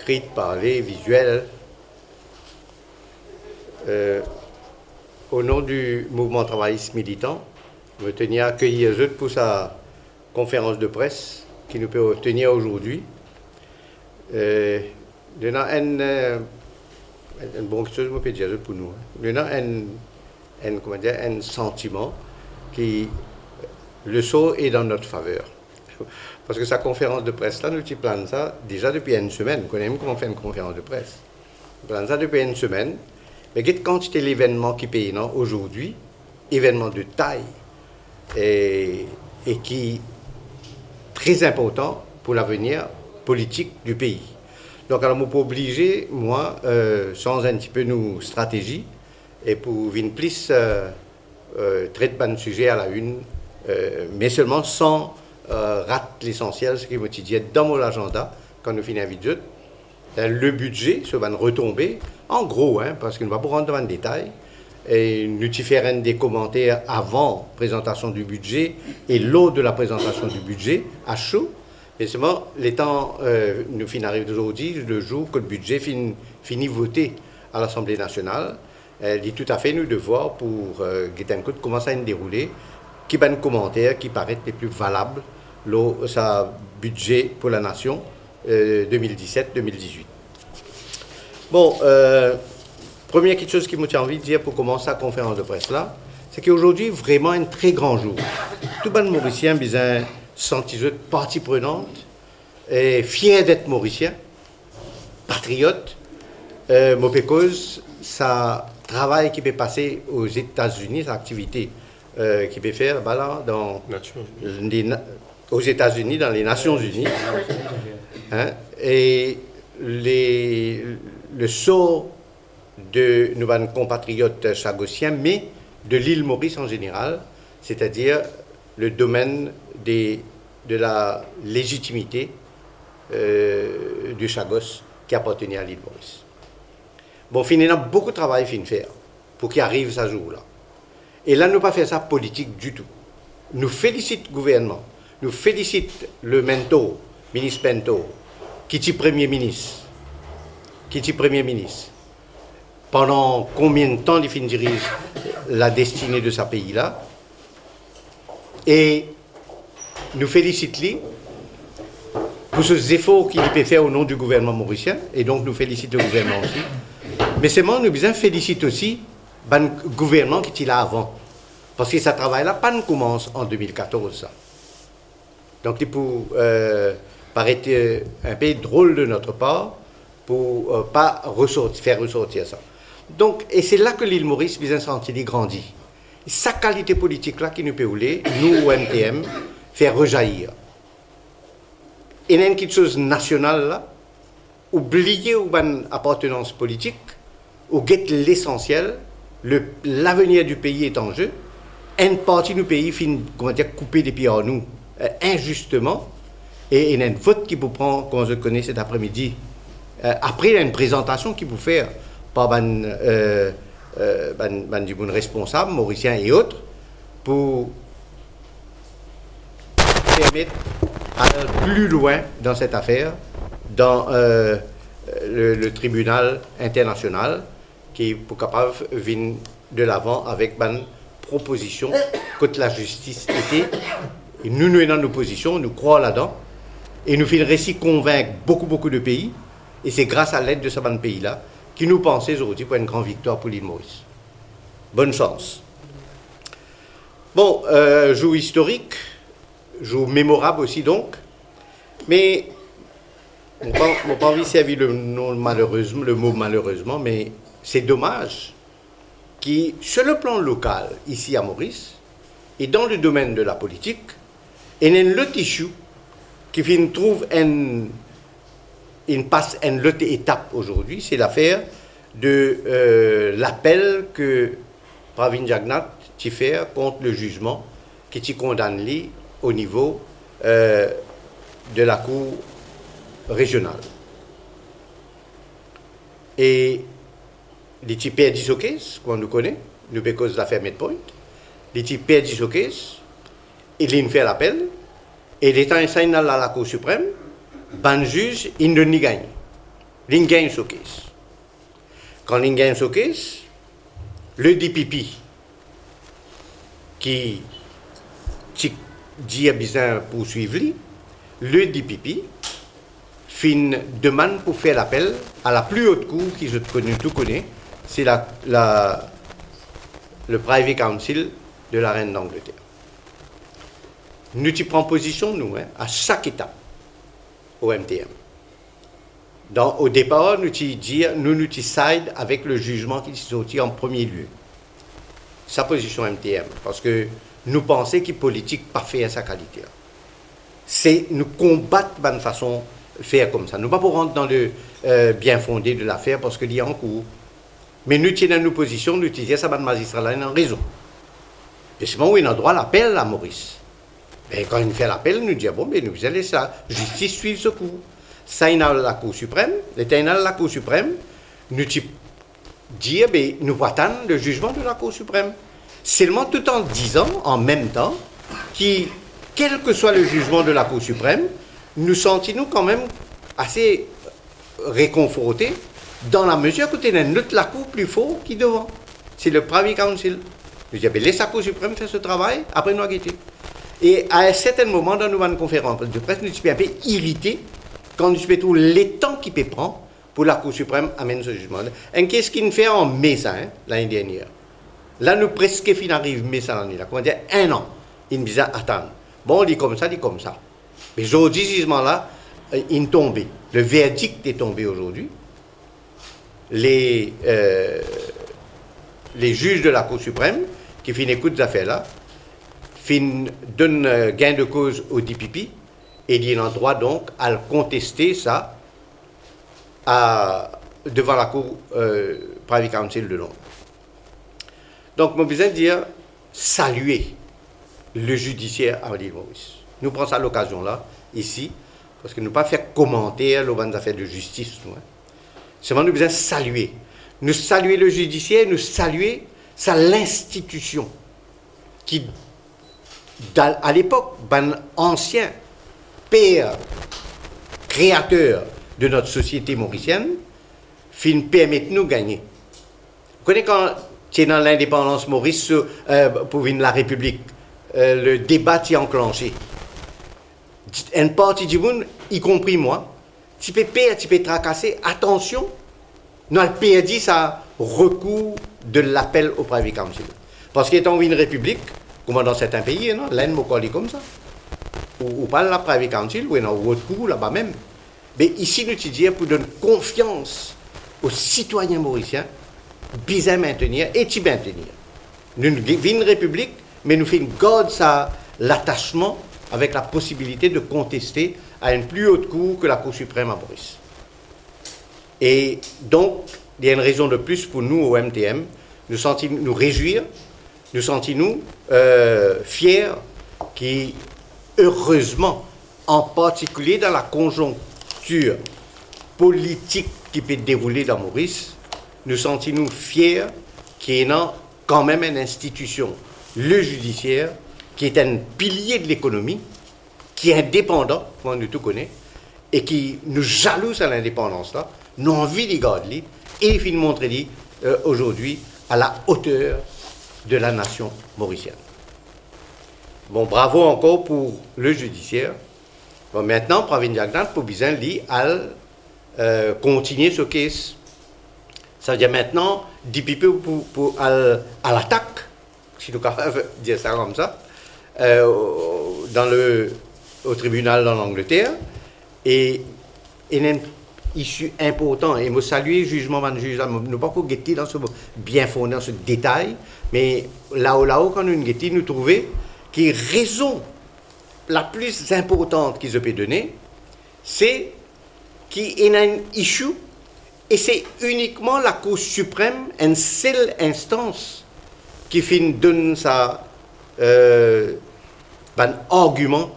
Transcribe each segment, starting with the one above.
écrite, parlée, visuelle. Au nom du mouvement travailliste militant, je tenais à accueillir eux pour sa conférence de presse qui nous peut tenir aujourd'hui. Il y a une bonne chose pour nous. Il y a un sentiment qui, le saut est dans notre faveur. Parce que sa conférence de presse, là, nous planons ça déjà depuis une semaine. Nous connaissons comment faire une conférence de presse. Nous planons ça depuis une semaine. Mais quand c'était l'événement qui paye aujourd'hui, événement de taille et qui est très important pour l'avenir politique du pays. Donc, alors, je suis obligé, moi, sans un petit peu nos stratégies, et pour venir plus traiter de sujet à la une, mais seulement sans rater l'essentiel, ce qui me dit dans mon agenda, quand nous finissons vite, le budget, ce va retomber, en gros, parce qu'on ne va pas rentrer dans le détail, et nous faire des commentaires avant la présentation du budget et lors de la présentation du budget à chaud. Mais seulement, les temps nous arrivent aujourd'hui, le jour que le budget finit voté à l'Assemblée nationale, il est tout à fait nous devoir pour comment ça va se dérouler, qui va un commentaire qui paraît les plus valables lors sa budget pour la nation 2017-2018. Bon, première quelque chose qui m'a envie de dire pour commencer la conférence de presse là, c'est qu'aujourd'hui, vraiment un très grand jour. Tout le monde mauricien a senti partie prenante, et fier d'être mauricien, patriote, cause ça travail qui peut passer aux États-Unis, sa activité qui peut faire là, aux États-Unis, dans les Nations Unies, et le sort de nos compatriotes chagossiens, mais de l'île Maurice en général, c'est-à-dire le domaine de la légitimité du Chagos qui appartenait à l'île Maurice. Bon, il y a beaucoup de travail à faire pour qu'il arrive ce jour-là. Et là, nous pas fait ça politique du tout. Nous félicitons le gouvernement, nous félicitons le mentor, ministre Bento, qui est Premier ministre. Pendant combien de temps il dirige la destinée de ce pays-là. Et nous félicitons pour ces efforts qu'il peut faire au nom du gouvernement mauricien, et donc nous félicitons le gouvernement aussi. Mais seulement nous besoin féliciter aussi le gouvernement qui est là avant. Parce que ce travail-là, pas ne commence en 2014. Ça. Donc il peut paraître un peu drôle de notre part pour pas faire ressortir ça. Donc, et c'est là que l'île Maurice besoin de sentir grandir. Sa qualité politique-là qui nous peut rouler, nous, au MTM, faire rejaillir. Et il y a quelque chose de national là, oublier une appartenance politique, ou guette l'essentiel, l'avenir du pays est en jeu, une partie du pays finit, couper des pieds en nous, injustement, et il y a un vote qui vous prend, comme je connais cet après-midi. Après, il y a une présentation qui vous fait par du bon responsable, mauricien et autres, pour permettre d'aller plus loin dans cette affaire, dans le tribunal international, qui est pour capable de venir de l'avant avec une proposition que la justice était. Et nous sommes dans nos positions, nous croyons là-dedans, et nous faisons récit convaincre beaucoup de pays, et c'est grâce à l'aide de ce pays-là qui nous pensait aujourd'hui pour une grande victoire pour l'île Maurice. Bonne chance. Bon, jour historique, jour mémorable aussi donc, mais on n'a pas envie de servir le mot malheureusement, mais c'est dommage qui, sur le plan local, ici à Maurice, et dans le domaine de la politique, il y a un autre issue qui trouve passe une autre étape aujourd'hui, c'est l'affaire de l'appel que Pravin Jagnnath a fait contre le jugement qui condamne lui au niveau de la Cour régionale. Et les types perdu ce case, qu'on nous connaît, nous cause de l'affaire Medpoint, les types perdu ce case, il fait l'appel, et l'état enseigne à la Cour suprême, ban juge, il ne gagne. l'on gagne ce case. Quand l'on gagne ce case, le DPP, qui dit à besoin poursuivre, le DPP fait une demande pour faire l'appel à la plus haute cour qui je tout connais, c'est le Privy Council de la Reine d'Angleterre. Nous y prenons position, nous, à chaque étape au MTM. Au départ, nous y side avec le jugement qui est sorti en premier lieu. Sa position MTM, parce que nous pensons qu'il est politique pas fait à sa qualité. C'est nous combattre de façon faire comme ça. Nous ne pouvons pas rentrer dans le bien fondé de l'affaire parce qu'il y a en cours. Mais nous tenons nos positions, nous disons ça, le magistrat là, il a raison. Et c'est bon, oui, il a droit à l'appel à Maurice. Et quand il fait l'appel, nous disons, bon, mais nous allons laisser la justice suivre ce cours. Ça, il a la Cour suprême, la Cour suprême, nous disons, nous attendons le jugement de la Cour suprême. Seulement tout en disant, en même temps, quel que soit le jugement de la Cour suprême, nous sentons quand même assez réconfortés dans la mesure que c'est notre la Cour plus fort qui devant. C'est le Privy Council. Nous disons, laisse la Cour suprême faire ce travail, après nous guetter. Et à un certain moment, dans nos conférences de presse, nous sommes un peu irrités quand nous sommes tous les temps qu'il peut prendre pour la Cour suprême amène ce jugement. Et qu'est-ce qu'il fait en mai, ça, l'année dernière? Là, nous presque fin arrive mai, ça, l'année là. Comment dire, 1 an. Il me disait, attends. Bon, on dit comme ça, Mais aujourd'hui, ce jugement-là, il est tombé. Le verdict est tombé aujourd'hui. Les juges de la Cour suprême, qui font écoute des affaires-là, donnent gain de cause au DPP, et il a le droit donc à le contester ça devant la Cour Privy Council de Londres. Donc, je besoin de dire saluer le judiciaire à l'île Maurice. Nous prenons ça à l'occasion là, ici, parce que nous ne pas faire commentaire aux affaires de justice. Seulement, nous besoin saluer. Nous saluer le judiciaire, nous saluer l'institution qui, à l'époque, un ancien père créateur de notre société mauricienne, permet de nous gagner. Vous connaissez quand tu es dans l'indépendance Maurice pour la République, le débat est enclenché. Une partie du monde, y compris moi, tu peux perdre, tu peux tracasser, attention, nous avons perdu ça recours de l'appel au Privy Council. Parce qu'étant une république, comme dans certains pays, l'Inde m'a collé comme ça. Ou pas la Privy Council, ou un recours là-bas même. Mais ici, nous disons pour donner confiance aux citoyens mauriciens, bien maintenir et t'y maintenir. Nous vivons une république, mais nous faisons garde l'attachement avec la possibilité de contester à une plus haute cour que la Cour suprême à Maurice. Et donc, il y a une raison de plus pour nous au MTM, nous réjouir, nous sentons fiers qui, heureusement, en particulier dans la conjoncture politique qui peut dérouler dans Maurice, nous sentons fiers qu'il y ait quand même une institution, le judiciaire, qui est un pilier de l'économie, qui est indépendant, comme nous tout connaissons, et qui nous jalouse à l'indépendance là, nous envie de garder et de montrer aujourd'hui à la hauteur de la nation mauricienne. Bon, bravo encore pour le judiciaire. Bon, maintenant, Pravin Jagnnath, pour besoin de continuer ce case. Ça veut dire maintenant, DPP pour à l'attaque, si nous pouvons dire ça comme ça, au tribunal en Angleterre, et une issue importante. Et je salue le jugement de juge, nous ne pouvons pas guetter dans ce bien fondé, dans ce détail, mais là-haut, quand nous guettons, nous trouvons que la raison la plus importante qu'ils ont pu donner, c'est qu'il y a une issue, et c'est uniquement la Cour suprême, une seule instance, qui donne ça, un argument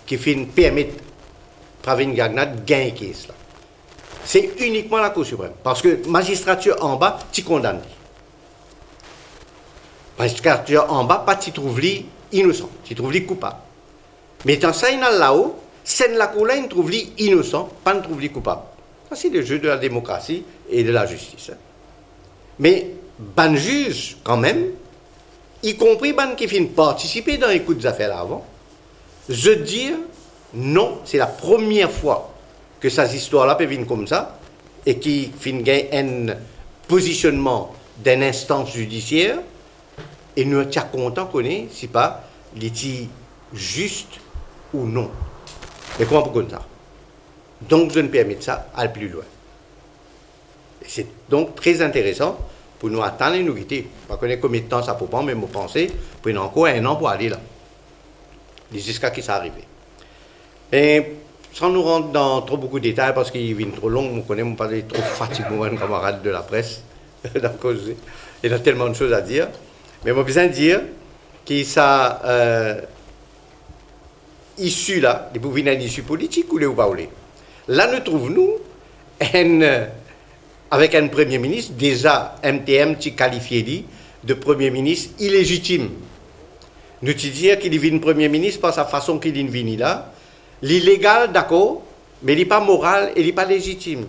qui permet Pravin Jagnnath de gagner le case. C'est uniquement la Cour suprême. Parce que la magistrature en bas, tu condamnes. La magistrature en bas, pas tu trouves lui innocent, tu trouves lui coupable. Mais dans ça, il y a là-haut, c'est la Cour là, il trouve lui innocent, pas il trouve lui coupable. Ça, c'est le jeu de la démocratie et de la justice. Hein. Mais, ban juge, quand même, y compris ban qui finit participer dans les coups d'affaires là avant, je dire, non, c'est la première fois que ces histoires-là peuvent venir comme ça, et qui finit gagner un positionnement d'une instance judiciaire, et nous sommes contents qu'on ait, si pas, l'est-il juste ou non. Mais comment pour ça? Donc, je ne permets ça à aller plus loin. Et c'est donc très intéressant pour nous attendre et nous quitter. Je ne sais pas combien de temps ça peut prendre, mais je pense pour nous encore un an pour aller là. Jusqu'à ce que ça arrive. Et sans nous rendre dans trop beaucoup de détails, parce qu'il vient trop long, je connais, je ne pas trop fatigué, mon camarade de la presse. Donc, il y a tellement de choses à dire. Mais je besoin de dire que ça, issue là, il peut venir une issue politique ou pas. Là, nous trouvons, avec un Premier ministre, déjà, MTM, qui qualifié de Premier ministre illégitime. Nous te dire qu'il est Premier ministre par sa façon qu'il est venu là. L'illégal, d'accord, mais il n'est pas moral et il n'est pas légitime.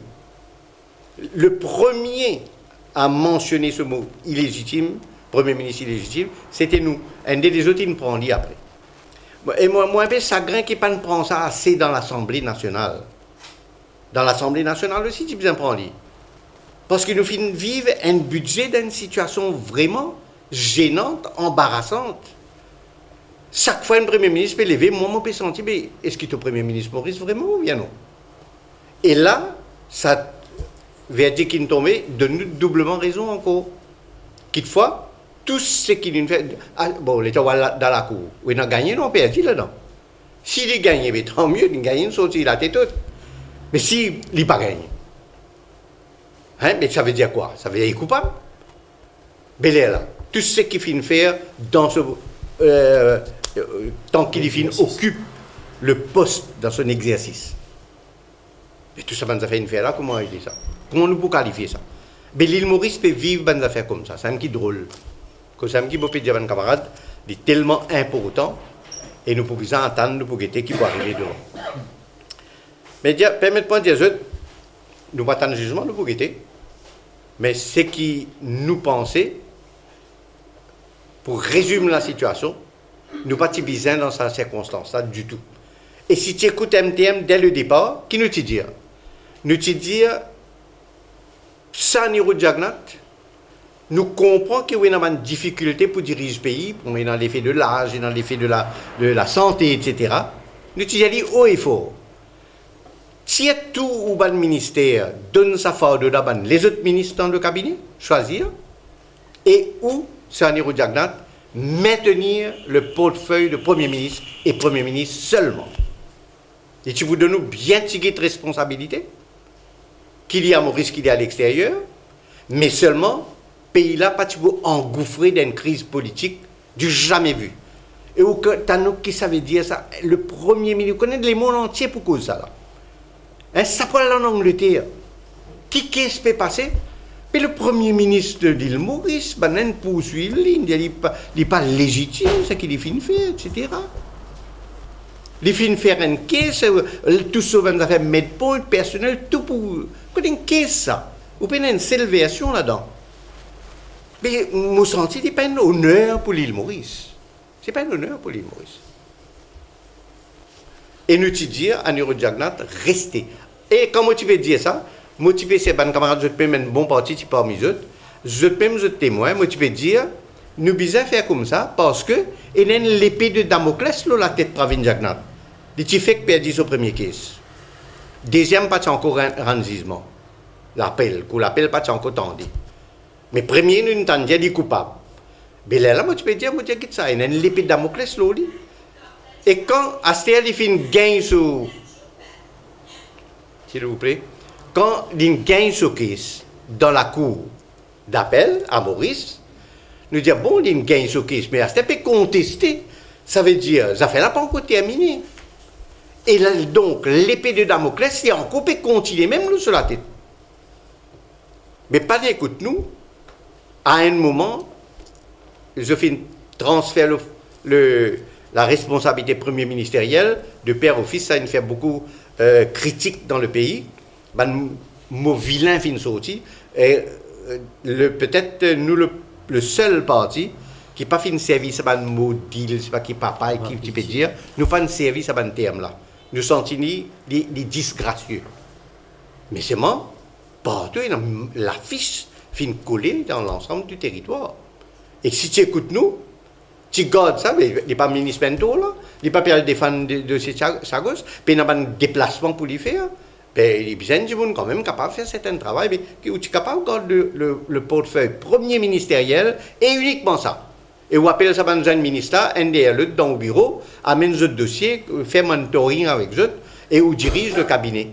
Le premier à mentionner ce mot illégitime, Premier ministre illégitime, c'était nous. Un des autres, il nous prend après. Et moi, un peu chagrin qu'il ne prend ça assez dans l'Assemblée nationale. Dans l'Assemblée nationale aussi, tu bien prendre. Parce que nous vivons un budget d'une situation vraiment gênante, embarrassante. Chaque fois un Premier ministre peut lever, moi, je peux sentir, mais est-ce que le Premier ministre Maurice vraiment ou bien non? Et là, ça verdict qui nous tombe donne doublement raison encore. Quelquefois, tout ce qu'il nous fait. Ah, bon, l'État va dans la cour. Oui, il a gagné, non, perdu là-dedans. S'il a gagné, mais tant mieux, il a gagné, sorti la tête toute. Mais s'il n'a pas gagné, hein, mais ça veut dire quoi? Ça veut dire qu'il est coupable. Mais là, tout ce qu'il finit faire dans ce. Tant qu'il occupe le poste dans son exercice. Et tout ça, ben, ça fait une affaire là, comment il dit ça? Comment nous pouvons qualifier ça? Mais l'île Maurice peut vivre des affaires comme ça. C'est un qui drôle. C'est un qui peut dire à un camarade, il est tellement important, et nous pouvons entendre, nous pouvons guetter qui peut arriver devant. Mais permettez-moi de dire, nous ne pas attendre le jugement, nous pouvons guetter. Mais ce qui nous pensait, pour résumer la situation, nous pas bizarre dans cette circonstance-là du tout. Et si tu écoutes MTM dès le départ, qui nous te dit? Nous te dit, sans Niro Jagnat, nous comprenons qu'il y a une difficulté pour diriger le pays, on est dans l'effet de l'âge, dans l'effet de la santé, etc. Nous te dit haut et fort. Si tout ou le ministère donne sa part de la les autres ministres dans le cabinet, choisir, et où, sans Niro Jagnat, maintenir le portefeuille de Premier ministre et Premier ministre seulement. Et tu vous donnes bien de responsabilité qu'il y a Maurice qu'il y a à l'extérieur, mais seulement, pays-là, pas tu vous engouffrer dans une crise politique du jamais vu. Et où qui savait dire ça, le Premier ministre, connaît les mondes entiers pour cause ça là. Hein, ça peut aller en Angleterre. Qu'est-ce qui peut passer? Mais le Premier ministre de l'île Maurice, il poursuit il n'est pas légitime, ce qu'il finit faire, etc. Il finit faire une caisse, tout ça va faire mettre point personnel, tout pour. Quoi une caisse ça? Vous prenez une seule version là-dedans. Mais je sens que ce n'est pas un honneur pour l'île Maurice. Ce n'est pas un honneur pour l'île Maurice. Et nous te dire à Niro Jagnat, restez. Et comment tu veux dire ça? Motiver ces bons camarades, je te mets un bon parti parmi eux. Je te mets témoin, moi tu peux dire, nous bisons faire comme ça parce que il y a l'épée de Damoclès là la tête Pravin Jagnat. Il fait que perdu au premier case. Deuxième pas encore un jugement. L'appel, qu'on l'appelle pas encore tendu. Mais premier nous entendons dire coupable. Mais là moi tu peux dire que ça, il y a l'épée de Damoclès là. Et quand Astéa il fait une gain sur, s'il vous plaît. Quand il gagne ce case dans la cour d'appel à Maurice, nous disons, bon, il gagne ce case, mais à ce peut contester, ça veut dire, ça fait là pas encore terminé. Et là, donc, l'épée de Damoclès, c'est encore peut continuer, même nous sur la tête. Mais pas d'écoute, nous, à un moment, je fais un transfert la responsabilité premier ministérielle de père au fils, ça nous fait beaucoup critique dans le pays. mon vilain fin sorti, et peut-être nous le seul parti qui n'a pas fait un service à un mot deal, c'est pas qui papa et qui peut dire, nous faisons un service à un terme là. Nous sentons les disgracieux. Mais c'est moi, partout, l'affiche fin collée dans l'ensemble du territoire. Et si tu écoutes nous, tu gardes ça, mais il n'est pas ministre Bento là, il n'est pas pour défendre de ces sagos, puis il n'a pas de déplacement pour les faire. Ben, il y a besoin de monde quand même capable de faire certain travail, mais où tu es capable de garder le portefeuille premier ministériel et uniquement ça. Et on appelle ça un ministère, NDLE dans le bureau, amène ce dossier, fait mentoring avec eux, et on dirige le cabinet.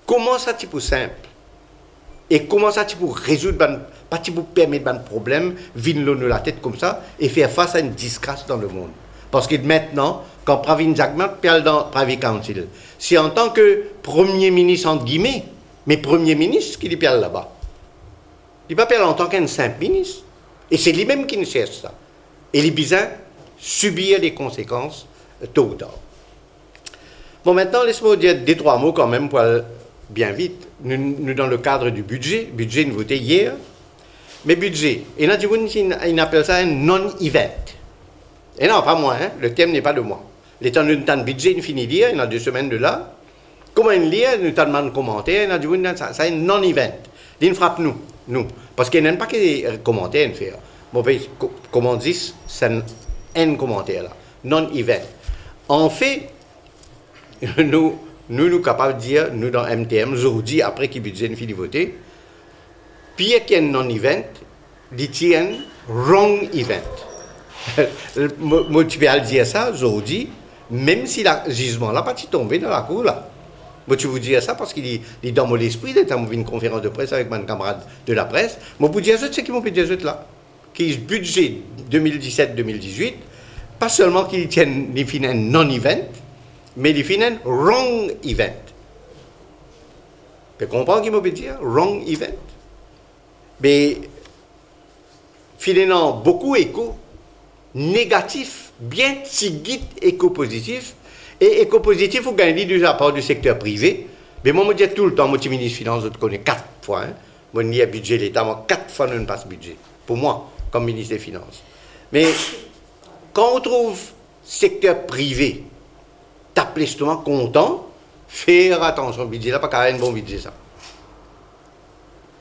Comment ça tu peux simple? Et comment ça tu peux résoudre, pas tu peux permettre un problème, vine la tête comme ça, et faire face à une disgrâce dans le monde? Parce que maintenant, quand Pravin Jagmat parle dans Privy Council, c'est en tant que Premier ministre, entre guillemets, mais Premier ministre qui parle là-bas. Il ne parle pas en tant qu'un simple ministre. Et c'est lui-même qui ne cherche ça. Et les besoin subir les conséquences tôt ou tard. Bon, maintenant, laisse-moi dire deux, trois mots quand même pour aller bien vite. Nous dans le cadre du budget nous voté hier, mais budget, et là, il appelle ça un non-event. Et non, pas moi, hein, le thème n'est pas de moi. L'état de notre budget, il finit d'hier, il y a 2 semaines de là. Comment il lit, nous demandons de commenter, il a dit, c'est un non-event. Il frappe nous. Parce qu'il n'y a pas que des commentaires à faire. Bon, comme on dit, c'est un commentaire là, non-event. En fait, nous sommes capables de dire, nous dans MTM, aujourd'hui, après que le budget est fini de voter, puis qu'il y a un non-event, il y a un wrong event. Moi, tu peux dire ça aujourd'hui, même si le jugement là pas tombé dans la cour là. Moi, tu vous dire ça parce qu'il est dans mon esprit d'être à une conférence de presse avec mon camarade de la presse. Moi, vous dire ça, c'est qui m'ont dire ça là. Qui est budget 2017-2018, pas seulement qu'il tienne les fins un non-event, mais les fins un wrong event. Vous comprenez ce qu'il m'a dire? Wrong event. Mais finalement, beaucoup écho négatif, bien si éco-positif. Et éco-positif, il faut gagner de la part du secteur privé. Mais moi, je dis tout le temps, moi, je suis ministre des Finances, je connais 4 fois. Hein. Moi, il y a budget l'État, moi, 4 fois, nous ne passe budget. Pour moi, comme ministre des Finances. Mais quand on trouve secteur privé, tape l'estomac content, faire attention au budget, là, pas qu'à un bon budget, ça.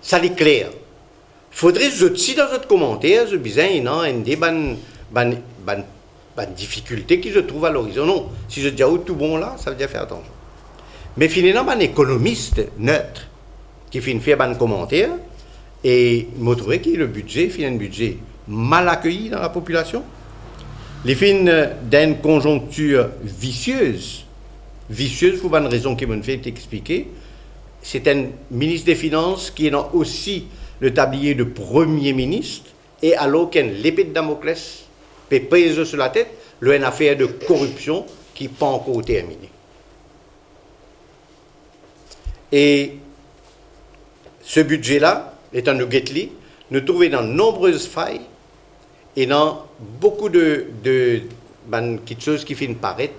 Ça l'est clair. Il faudrait, aussi dans votre commentaire, je disais, non, une des bonnes difficultés qui se trouvent à l'horizon. Non, si je dis tout bon là, ça veut dire faire attention. Mais finalement, un économiste neutre qui fait un commentaire et m'a trouvé que le budget, un budget mal accueilli dans la population. Les fins d'une conjoncture vicieuse pour une raison qui me fait expliquer. C'est un ministre des Finances qui est aussi le tablier de Premier ministre et alors qu'il y a l'épée de Damoclès pèse sur la tête, une affaire de corruption qui n'est pas encore terminée. Et ce budget-là, étant nous guetteli, nous trouvons dans de nombreuses failles et dans beaucoup de choses qui finissent paraître,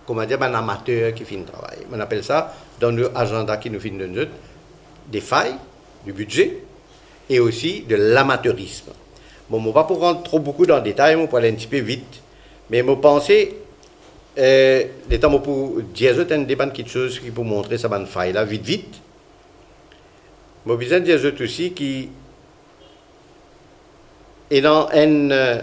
comment dire, un amateur qui finit travail. On appelle ça, dans nos agendas qui nous finissent de nous, des failles du budget et aussi de l'amateurisme. Bon, je ne vais pas rentrer trop beaucoup dans le détail, je vais aller un petit peu vite. Mais je pense l'état pour dire une des petites choses qui pour montrer ça bonne faille là, vite. Je besoin de dire aussi qui est dans un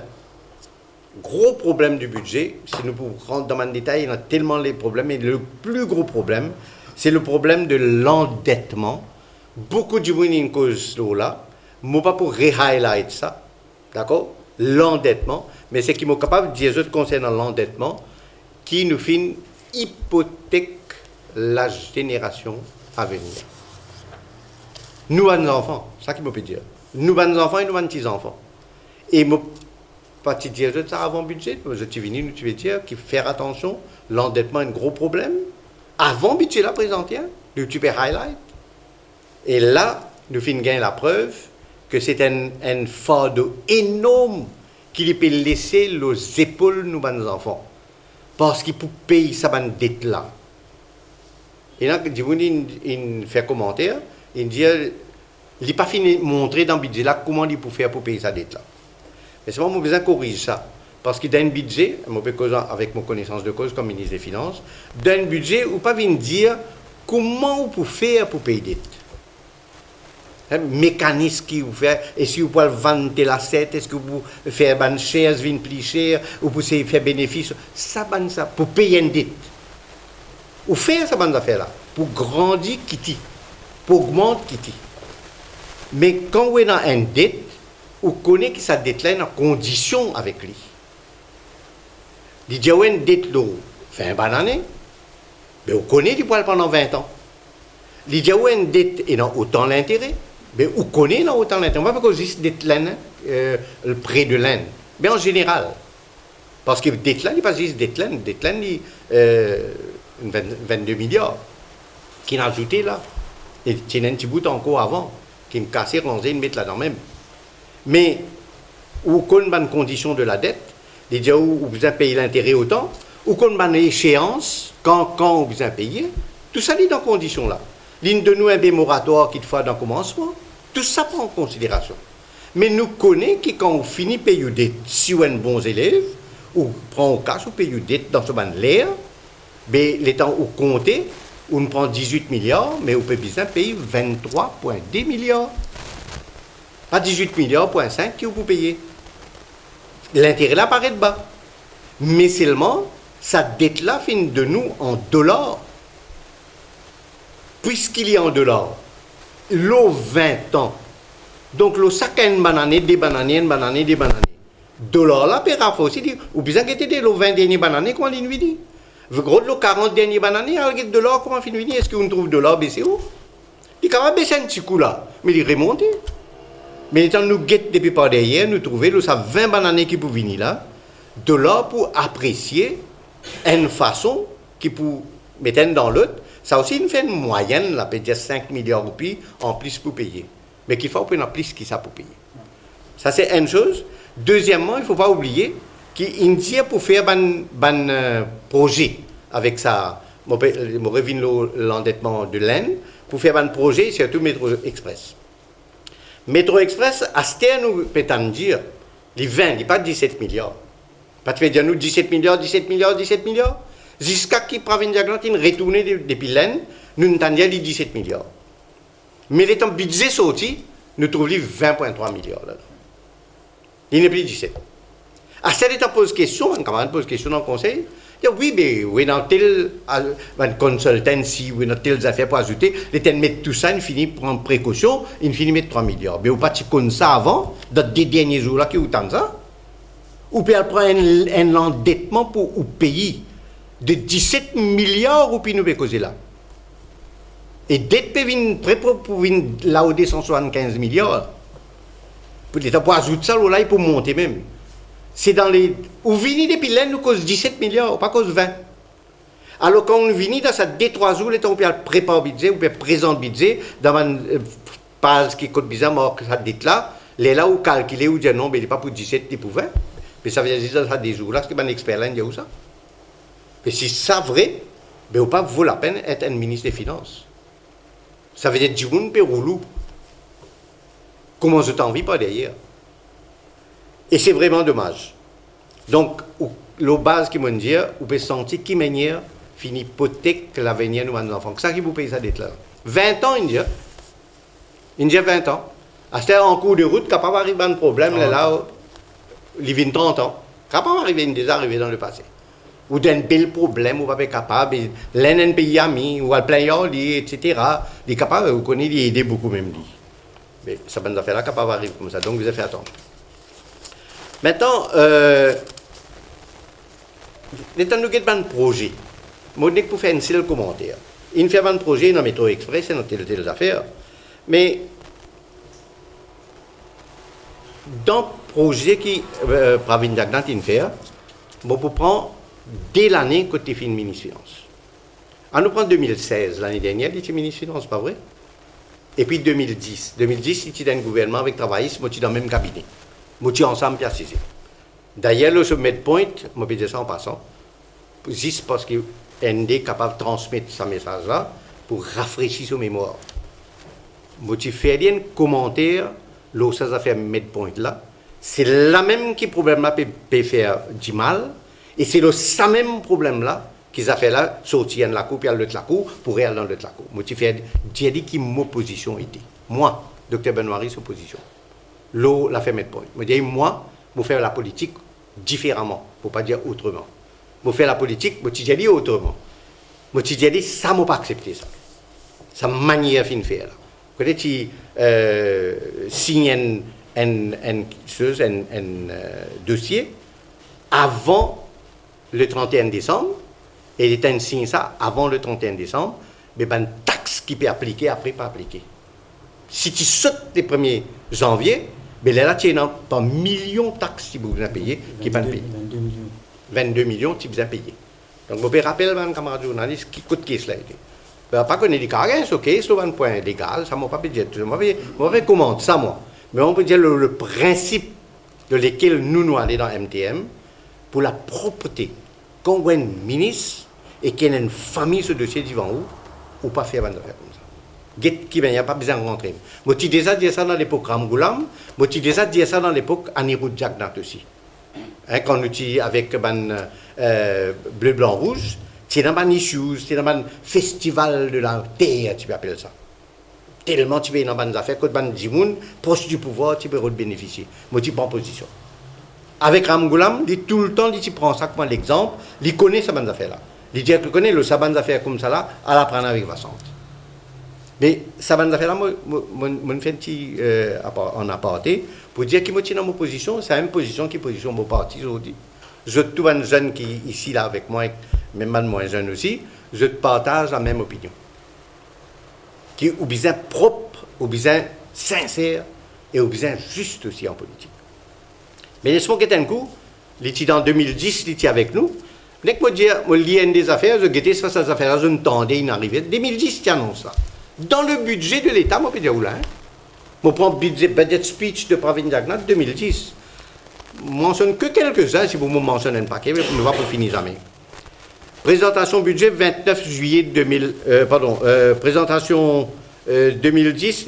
gros problème du budget. Si nous pouvons rentrer dans le détail, il y a tellement les problèmes. Et le plus gros problème, c'est le problème de l'endettement. Beaucoup de gens ont cause là. Je ne vais pas pour re-highlight ça. D'accord? L'endettement, mais c'est qui m'est capable de dire concernant l'endettement, qui nous fait une hypothèque la génération à venir. Nous, nos enfants, c'est ça qui me peut dire. Nous, nos enfants et nous, nos petits-enfants. Et je ne pas te dire ça avant le budget, je suis venu, nous, tu veux dire, qu'il faut faire attention, l'endettement est un gros problème. Avant le budget, là, présenté, tu peux highlight. Et là, nous finissons gagner la preuve que c'est un fardeau énorme qu'il peut laisser les épaules de nos enfants. Parce qu'il peut payer sa dette là. Et là, il fait commentaire, il dit, il n'a pas fini de montrer dans le budget là comment il peut faire pour payer sa dette là. Mais c'est moi, j'ai besoin de corriger ça. Parce qu'il y a un budget, avec mon connaissance de cause comme ministre des Finances, d'un budget où pas venir dire comment on peut faire pour payer dette. Mécanisme qui vous fait, est-ce que vous pouvez vendre l'asset, est-ce que vous pouvez faire une chaise, vendre plus cher, ou vous pouvez faire bénéfice, ça, pour payer une dette. Ou faire ça, affaire-là, pour grandir Kitty, pour augmenter Kitty. Mais quand on est dans une dette, on connaît que sa dette-là est en condition avec lui. Il dit, une dette de fait une bonne année, mais on connaît qu'il peut pendant 20 ans. Il dit, une dette est dans autant l'intérêt. Mais on connaît dans autant l'intérêt. On ne va pas juste dette laine, le prêt de laine. Mais en général. Parce que dette laine, il n'est pas juste dette laine. Dette laine, il 22 milliards. Qui n'a ajouté là. Et c'est un petit bout encore avant. Qui me cassait, relancer, me mettre là-dedans même. Mais, où connaît une condition de la dette, il dit, où vous avez payé l'intérêt autant, ou qu'on a une échéance, quand on vous a payé, tout ça est dans ces conditions-là. L'une de nous, un des moratoires qu'il faut dans le commencement, tout ça prend en considération. Mais nous connaissons que quand on finit payer une dette, si on est un bon élève, ou prend au cash, ou paye une dette dans ce ban l'air, mais les temps où compter, on prend 18 milliards, mais on peut bien payer 23,2 milliards. Pas 18 milliards, point 5 qui vous pouvez payer. L'intérêt là paraît de bas. Mais seulement, cette dette-là finit de nous en dollars. Puisqu'il y a en dollars, l'eau 20 ans. Donc, le sac a une banane, des bananes, une banane, des bananes. Dollars là, paiera aussi dire, ou bien que tu as 20 derniers bananes, comment il nous dit? Vous gros le 40 derniers bananes, il y a dollars, comment il nous dit? Est-ce qu'on trouve dollars baissé où? Il est capable de baisser un petit coup là, mais il est remonté. Mais étant nous guettons depuis par derrière, nous trouvons ça 20 bananes qui peuvent venir là, de là pour apprécier une façon qui peut mettre dans l'autre. Ça aussi, nous fait une moyenne, là, peut-être 5 milliards de roupies en plus pour payer. Mais qu'il faut prendre plus que ça pour payer. Ça, c'est une chose. Deuxièmement, il ne faut pas oublier qu'India, pour faire un projet avec ça, je reviens l'endettement de l'Inde, pour faire un projet, surtout Métro Express. Métro Express, à ce terme, nous peut dire, les 20, il n'y a pas 17 milliards. Pas de faire dire nous 17 milliards, 17 milliards, 17 milliards. Jusqu'à qui prend une diagnose, retourner depuis l'Inde, nous n'entendons les 17 milliards. Mais les temps budget sorti, nous trouvons 20,3 milliards là. Il n'est plus 17. À cette temps pose question, un camarade pose question dans le conseil, il dit oui, mais oui, dans tel consultancy, oui, dans telles affaires pour ajouter, les temps mettre tout ça, il finit prendre précaution, il finit mettre 3 milliards. Mais vous pas comme ça avant, dans les derniers jours là, qui vous tendent ça, ou puis elle prend un endettement pour le pays de 17 milliards ou puis nous causer là. Et dette peut venir prêt pour venir là au 175 milliards. Peut-être pour ajouter ça là, il peut monter même. C'est dans les ou venir depuis là nous cause 17 milliards, pas cause 20. Alors quand on vient dans cette des 3 jours, les temps on peut préparer le budget, on peut présenter le budget dans une page qui coûte bizarre que cette dette là, les là où calculer ou dire non, mais il n'est pas pour 17, il est pour 20. Mais ça veut dire que ça des jours là, parce que un expert là, il dit où ça. Et si c'est vrai, ben, pas vaut la peine d'être un ministre des Finances. Ça veut dire que du peut rouler. Comment je t'en vis pas derrière. Et c'est vraiment dommage. Donc, la base qui m'a dit, vous pouvez sentir qui manière finit hypothèque l'avenir de nos enfants. C'est ça qui vous paye sa dette là. 20 ans, il dit 20 ans. À ce en cours de route, capable d'arriver à un problème, là, il vient 30 ans. Capable d'arriver, il est déjà arrivé dans le passé. Ou d'un bel problème, ou pas capable, l'un pays ami, ou à plein etc. Il est capable, vous connaissez, il aider beaucoup même. Mais ça va nous faire là, capable d'arriver comme ça. Donc, vous avez fait attendre. Maintenant, l'état nous avons un projet. Moi, je pour faire un seul commentaire. Il fait un projet dans Métro Express, dans telle affaire. Mais, dans le projet qui Pravin Jagnnath fait, je peux prendre dès l'année que tu es fait ministre des Finances. On nous prend 2016, l'année dernière, tu es ministre des Finances, pas vrai? Et puis 2010. 2010, si tu es dans un gouvernement avec travailliste, moi tu es dans le même cabinet. Moi tu es ensemble, puis assisé. D'ailleurs, le sommet de point, je vais dire ça en passant, juste parce que ND est capable de transmettre ce message-là, pour rafraîchir son mémoire. Moi, tu fais un commentaire, là, ça fait mettre point là. C'est la même qui problème là peut faire du mal, et c'est le ça même problème là qu'ils a fait là, sortir de la cour, puis aller de la cour, pour aller dans l'autre la cour. Moi, tu fais, j'ai dit qui mon position était. Moi, docteur Benoît, son position. L'eau l'a fait mettre point. Moi, dis moi, je faire la politique différemment, pour pas dire autrement. Je faire la politique, moi, tu dis autrement. Moi, tu dis ça, je pas accepté ça. Ça manière fin de faire. Quand tu signes un dossier avant le 31 décembre, et il est signe ça avant le 31 décembre, mais ben une taxe qui peut appliquer après pas appliquer. Si tu sautes les 1er janvier, mais là tu as pas millions de taxes qui vous avez payé, qui pas payé. 22 millions. 22 millions qui vous avez payé. Donc je rappelle mon camarade journaliste qui coûte qu'est-ce là. Ben pas qu'on ait des caractères, ok, c'est un point légal, ça m'a pas pu dire. Je vais commander ça moi. Mais on peut dire le principe de lequel nous allons dans MTM pour la propreté. Quand on a un ministre et qu'il y a une famille ce dossier devant vous, ou pas faire une affaire comme ça. Il n'y a pas besoin de rentrer. Moi, j'ai déjà dit ça dans l'époque Ramgoulam, moi, j'ai déjà dit ça dans l'époque Anirudh Jagannath aussi. Hein, quand nous étions avec Bleu, Blanc, Rouge, c'est dans un issues, c'est dans un festival de la terre, tu peux appeler ça. Tellement tu peux dans des affaires, quand tu es proche du pouvoir, tu peux bénéficier. Moi, tu prends position. Avec Ramgoulam, tout le temps, il prend ça comme l'exemple, il connaît ces bonnes affaires-là. Il dit qu'il connaît ces bonnes affaires comme ça, là, à la prendre avec Vincent. Mais ces bonnes affaires-là, je fais un petit en aparté pour dire qu'il me tient dans ma position, c'est la même position qui est position de mon parti aujourd'hui. Je trouve un jeune qui est ici, là, avec moi, même un moins jeune aussi, je partage la même opinion. Qui est au besoin propre, au besoin sincère et au besoin juste aussi en politique. Mais laisse-moi guetter un coup, il était en 2010, il était avec nous. Dès que je lis des affaires, je guettais sur ces affaires-là, je ne tendais une arrivée. 2010, tu annonces ça. Dans le budget de l'État, moi, je peux dire, oula, je prends le budget speech de Pravin Jagannath 2010. Je ne mentionne que quelques-uns, si vous me mentionnez un paquet, mais on ne va pas finir jamais. Présentation budget 29 juillet 2000, présentation 2010,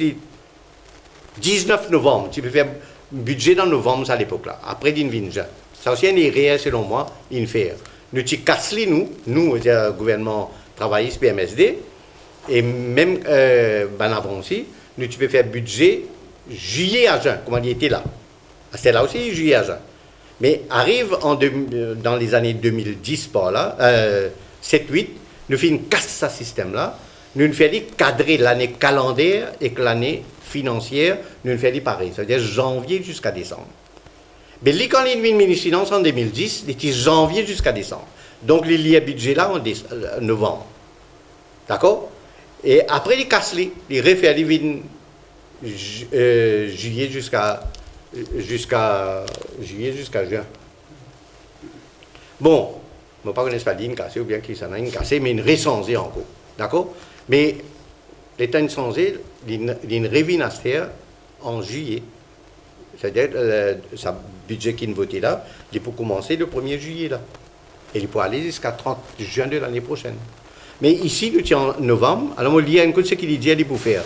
19 novembre. Tu peux faire budget dans novembre à l'époque là. Après d'invinja. Ça aussi est réel selon moi, in faire. Nous tu casse nous le gouvernement travailliste PMSD et même avant aussi, nous tu peux faire budget juillet à juin, comme on était là. C'était là aussi juillet à juin. Mais arrive dans les années 2010 par là, 7-8, nous faisons une casse à ce système-là. Nous faisons cadrer l'année calendaire et que l'année financière, nous faisons pareil, c'est-à-dire janvier jusqu'à décembre. Mais quand il y a une ministre des Finances en 2010, c'était janvier jusqu'à décembre. Donc il y a un budget là en novembre. D'accord? Et après, il casse les refait juillet jusqu'à juin. Bon, je ne connais pas ligne cassée ou bien qu'il s'en a une cassée, mais une recensée encore. D'accord? Mais l'État a une censée, une révinaster en juillet. C'est-à-dire, sa budget qui est voté là, il peut commencer le 1er juillet là. Et il peut aller jusqu'à 30 juin de l'année prochaine. Mais ici, nous sommes en novembre, alors on lit un coup de ce qu'il dit, il peut faire.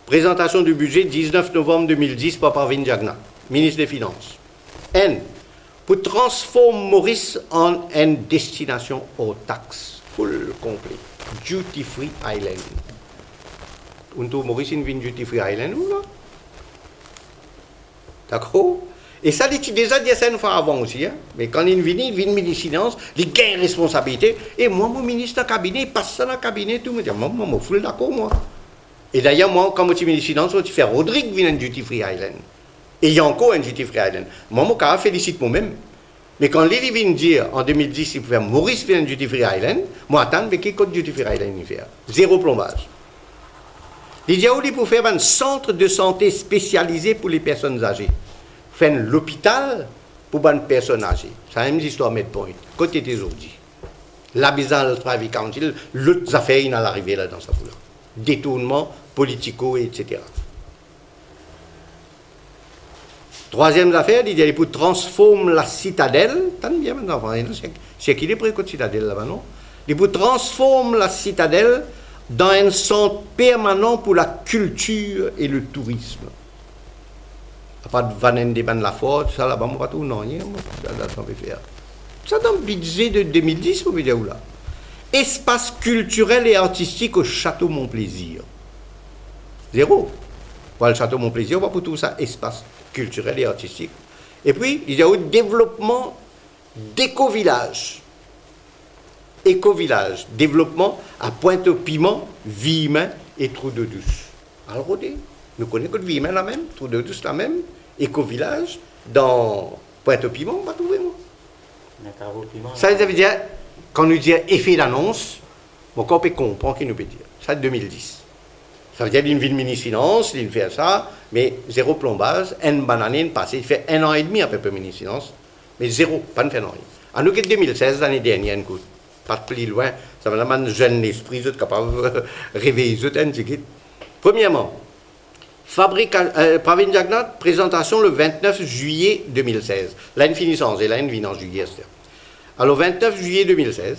Présentation du budget 19 novembre 2010 par Pravin Jagannath, ministre des Finances. N. Pour transformer Maurice en une destination aux taxes, full complet. Duty Free Island. Untuk Maurice in Duty Free Island ou là? D'accord? Et ça, il déjà dit ça une fois avant aussi. Hein? Mais quand il vient ministre des Finances, il gagne responsabilité. Et moi, mon ministre de cabinet, il passe ça dans le cabinet, tout. Je dis, moi, je suis full d'accord, moi. Et d'ailleurs, moi, quand je suis ministre des Finances, je fais Rodrigue vient Duty Free Island. Et il y a encore un Duty Free Island. Moi, je félicite moi-même. Mais quand Lily vient dire en 2010, il pouvait faire Maurice vient Duty Free Island, moi, attends, mais quel code Duty Free Island il fait? Zéro plombage. Il dit, il faut faire un centre de santé spécialisé pour les personnes âgées. Faire l'hôpital pour les personnes âgées. C'est la même histoire, mettre point. Côté des aujourd'hui. L'Abyssal Private Council, l'autre affaire, il a l'arrivée là dans sa foule. Détournement, politico, etc. Troisième affaire, il dit, il faut transformer la citadelle. T'as bien, maintenant, c'est qu'il est près de la citadelle là-bas, non? Il faut transformer la citadelle dans un centre permanent pour la culture et le tourisme. À part de Van des Ban la Forte, ça là-bas, moi, pas tout, non, ça peut faire. Ça dans le budget de 2010, vous voyez où là? Espace culturel et artistique au Château Montplaisir. Zéro. Pour le Château Montplaisir, on va pour tout ça, espace culturel et artistique. Et puis, il y a eu développement d'éco-village. Éco-village, développement à Pointe-au-Piment, Villemin et Trou-de-Douce. Alors, nous connaissons que Villemin la même, Trou-de-Douce la même, éco-village, dans Pointe-au-Piment, on va trouver, moi. Ça veut dire, quand nous disons effet d'annonce, bon, on peut comprendre ce qu'il nous peut dire. Ça, c'est 2010. Ça veut dire une ville ministre-finance, il fait ça, mais zéro plombage, une banane passée, il fait 1 an et demi à peu près ministre-finance, mais zéro, pas de fait rien. En nous, 2016, l'année dernière, écoute, pas plus loin, ça va vraiment jeune l'esprit, vous êtes capable de réveiller, vous êtes un petit peu. Premièrement, Pravin Jagnat, présentation le 29 juillet 2016. Là, une finissance, et là, une vient en juillet. Alors, 29 juillet 2016,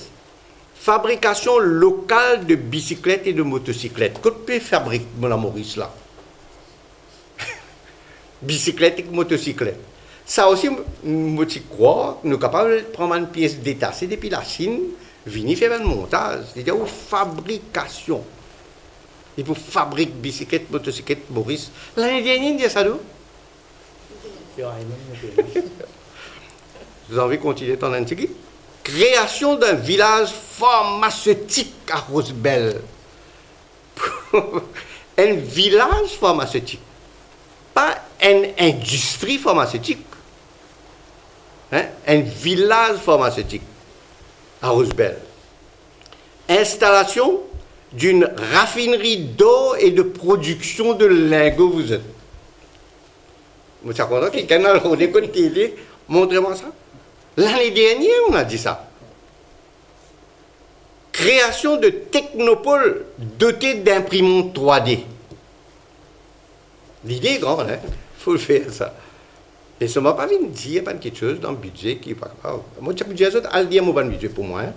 fabrication locale de bicyclettes et de motocyclettes. Que peut fabriquer mon Maurice là? Bicyclette et motocyclette. Ça aussi, je crois, nous sommes capables de prendre une pièce détachée depuis la Chine, venir faire un montage, c'est-à-dire une fabrication. Et pour fabriquer bicyclette, motocyclette, Maurice. L'année dernière, il dit ça d'où? Vous avez envie de continuer ton antique? Création d'un village pharmaceutique à Rosebel. Un village pharmaceutique. Pas une industrie pharmaceutique. Hein? Un village pharmaceutique à Rosebel. Installation d'une raffinerie d'eau et de production de lingots, vous êtes. Vous savez quoi, quelqu'un a regardé télé, montrez-moi ça. L'année dernière, on a dit ça. Création de technopoles dotés d'imprimantes 3D. L'idée est grande, hein? Il faut le faire, ça. Et ça ne m'a pas vu dire, il y a pas quelque chose dans le budget qui n'est pas grave. Moi, je budget, elle dit mon budget pour moi. Hein?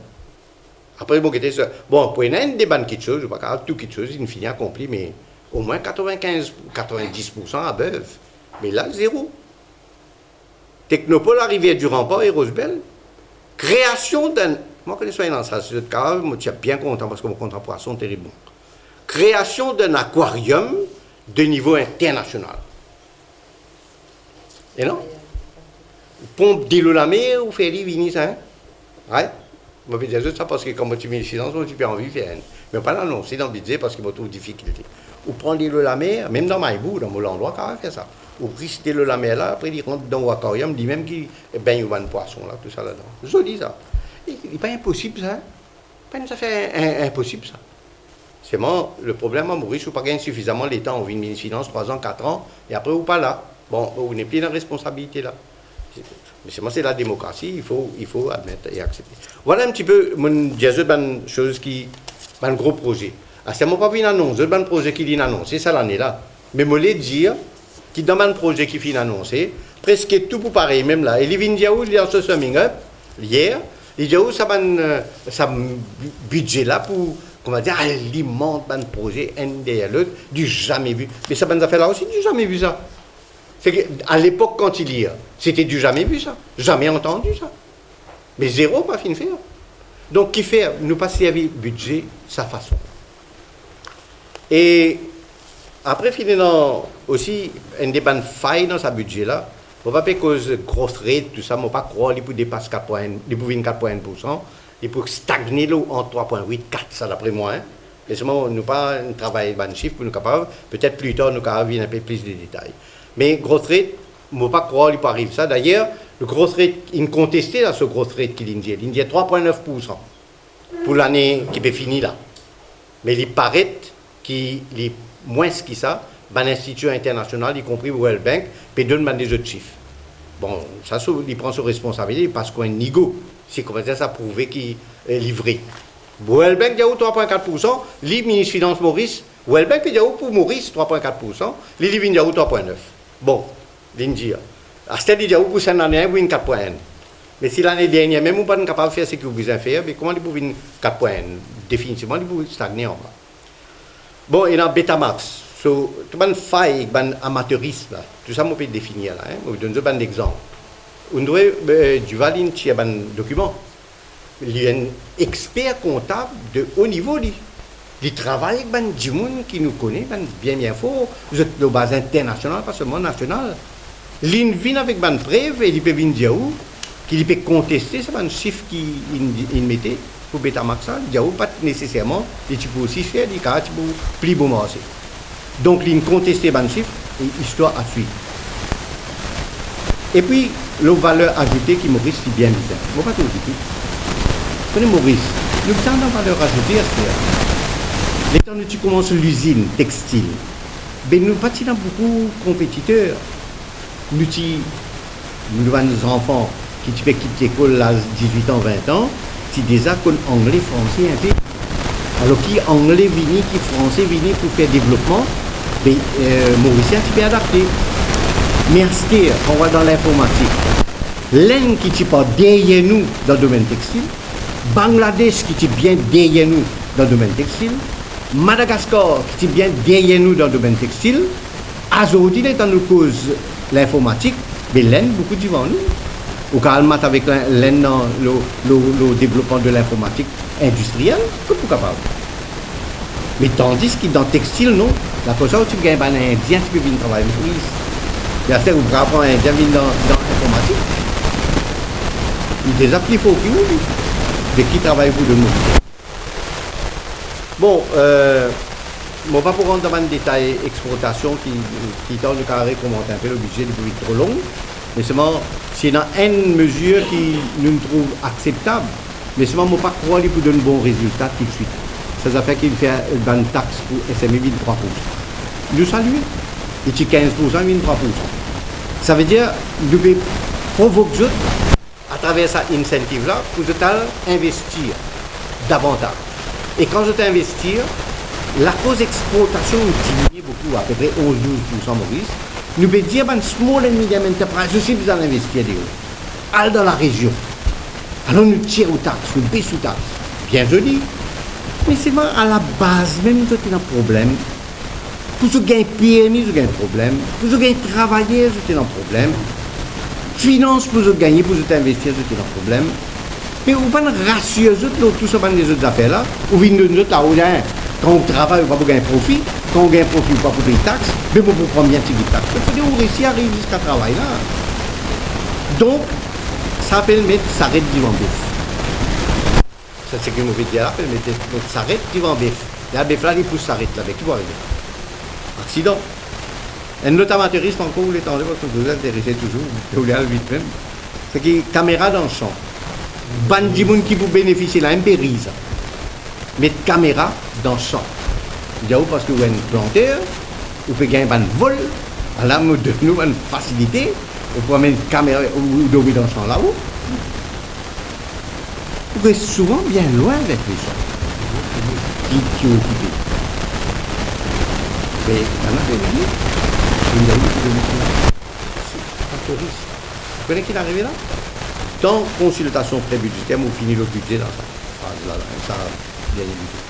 Après, bon, pour une des bonnes quelque chose, je ne sais pas tout quelque chose, il finit accompli, mais au moins 95, 90% à bœuf. Mais là, zéro. Technopole, Rivière du Rempart et Rosebel. Création d'un. Moi, quand je suis dans ça, c'est le cas, moi, je suis bien content parce que mon contrat poisson est terrible. Création d'un aquarium de niveau international. Et non? Pompe d'île la mer ou faire des vinis, hein? Ouais. Je vais dire ça parce que quand tu mets le silence, tu peux envie de faire. Mais pas l'annoncer dans le budget parce qu'il y a trop de difficultés. Ou prendre l'île la mer, même dans Maïbou, dans mon endroit, quand même faire ça. Ou risquer la mer là, après il rentre dans l'aquarium, dit même qu'il baigne un poisson là, tout ça là-dedans. Je dis ça. Il n'est pas impossible ça. Pas une affaire impossible ça. C'est moi, le problème à Maurice, vous ne pas gagner suffisamment l'État, on vit une ministre finance 3 ans, 4 ans, et après vous pas là. Bon, vous n'êtes plus dans la responsabilité là. Mais c'est moi, c'est la démocratie, il faut admettre et accepter. Voilà un petit peu mon diazeux ban chose qui, un gros projet. Ah, c'est moi pas une annonce, un projet qui dit une annonce, c'est ça l'année là. Mais moi les dire qui dans un projet qui finit annoncé, presque tout pour pareil même là. Et il vient dire où il y a ce summing up hier, il dit où ça budget là pour comment dire, alimente un projet un derrière l'autre, du jamais vu. Mais ça ça fait là aussi du jamais vu ça. C'est qu'à l'époque, quand il y a, c'était du jamais vu ça, jamais entendu ça. Mais zéro, pas fin de faire. Donc, qui fait, nous pas servir budget, sa façon. Et après, finalement, aussi, une des bonnes failles dans sa budget là, on va pas cause grosse rate, tout ça, on ne pas croire qu'il peut dépasser 4,1%, il peut stagner là, en 3,8, 4, ça d'après moi. Hein. Et seulement, nous pas un travail de chiffre pour nous capables, peut-être plus tard, nous capables un peu plus de détails. Mais grosse rate, je ne peux pas croire qu'il peut arriver ça. D'ailleurs, le grosse rate, il contesté là, ce grosse rate qu'il dit. Il dit 3,9% pour l'année qui peut finir là. Mais il paraît qu'il est moins que ça, dans l'institut international, y compris World Bank, peut donner des autres chiffres. Bon, ça, il prend ses responsabilités parce qu'on est nigo. C'est comme ça prouvé qu'il est livré. World Bank dit 3,4%, le ministre des Finances Maurice, World Bank dit pour Maurice 3,4%, le dit 3,9%. Bon, l'India. À ce stade, il dit pour cette année, vous 4,1. Mais si l'année dernière, même vous n'êtes pas capable de faire ce que vous avez fait, mais comment vous pouvez 4,1? Définitivement, vous pouvez stagner en bas. Bon, il y a Betamax. So, tout le monde fait un amateurisme là. Tout ça, on peut définir là. Je vous donne un exemple. On doit du valin qui a un document. Il y a un expert comptable de haut niveau. Il travaille avec des gens qui nous connaissent bien fort. Vous êtes de base internationale, pas seulement nationale. Il vient avec des preuves et il peut venir dire où qu'il peut contester ce chiffre qu'il mettait pour Betamax. Il dit pas nécessairement, et tu peux aussi faire des cas, tu peux plus bon marché. Donc il conteste les chiffres et l'histoire à suivre. Et puis, la valeur ajoutée qui Maurice si bien bizarre. Je ne vais pas tout dire. Vous connaissez Maurice, nous avons une valeur ajoutée à faire. Les temps où tu commences l'usine textile, ben nous pas beaucoup de compétiteurs. Nous avons des enfants qui quittent l'école à 18 ans, 20 ans, qui déjà connaissent anglais, français un peu. Alors qui anglais vini, qui français vini pour faire développement, ben, Mauricien tu peux adapter. Mais à ce quand on va dans l'informatique, l'Inde qui est pas derrière nous dans le domaine textile, Bangladesh qui est bien derrière nous dans le domaine textile, Madagascar qui est bien derrière nous dans le domaine textile, aujourd'hui, dans nos causes l'informatique, mais l'Inde beaucoup devant nous. Au Calmat avec l'Inde dans le développement de l'informatique industrielle, que pour capable. Mais tandis que dans le textile, non. La chose où tu gagnes un Indien, tu peux venir travailler avec lui. Il y a certains qui apprennent un Indien dans l'informatique. Il est déjà plus fort que nous, de qui travaille pour de nous. Bon, je ne vais pas pour rentrer dans le détail exportation qui tente de carré commenter un peu le budget depuis trop long. Mais seulement, c'est dans une mesure qui nous trouve acceptable. Mais seulement, je ne vais pas croire qu'il peut donner un bon résultat tout de suite. Ça fait qu'il fait une taxe pour SME 23%. Nous saluons. Et 15%, 23%. Ça veut dire que nous devons provoquer à travers cet incentive-là pour investir davantage. Et quand je t'investis, la cause exportation diminue beaucoup, à peu près 11-12% Maurice. Nous pouvons dire que small and medium enterprise, je suis besoin d'investir aller dans la région. Alors nous tirons aux taxes, nous baissons aux taxes. Bien joli. Mais c'est vraiment à la base, même si tu as un problème, pour ceux qui gagnent PMI, tu as un problème. Pour ceux qui gagnent travailler, tu as un problème. Finance, pour ceux qui gagnent, pour ceux qui investir, tu as un problème. Mais on ne peut pas rassurer tout ça dans les autres affaires là. On vient de nous là où quand on travaille, on ne va pas gagner profit. Quand on gagne profit, on ne va pas payer de taxes. Mais on peut prendre bien de taxes. Il faut dire qu'on réussit à arriver jusqu'à travail là. Donc, ça s'appelle mettre s'arrête du bif. Ça c'est ce que je veux dire là, mettre s'arrête du bif. La bif là, il pousse s'arrête là, mais qui va arriver? Accident. Un autre amateuriste encore, vous l'étendez parce que vous vous intéressez toujours, vous allez vite même. C'est que caméra dans le champ. Bandimoun qui vous bénéficie là, un périse. Mettre caméra dans le champ. Parce que vous avez un planteur, vous pouvez gagner un vol, alors nous donnons une facilité, vous pouvez mettre une caméra ou dormir dans le champ là-haut. Vous êtes souvent bien loin avec les gens qui sont occupés. Mais maintenant, vous avez un touriste. Vous connaissez qui est arrivé là? Dans consultation pré-budgétaire, on finit le budget dans cette phrase-là, ça bien évident.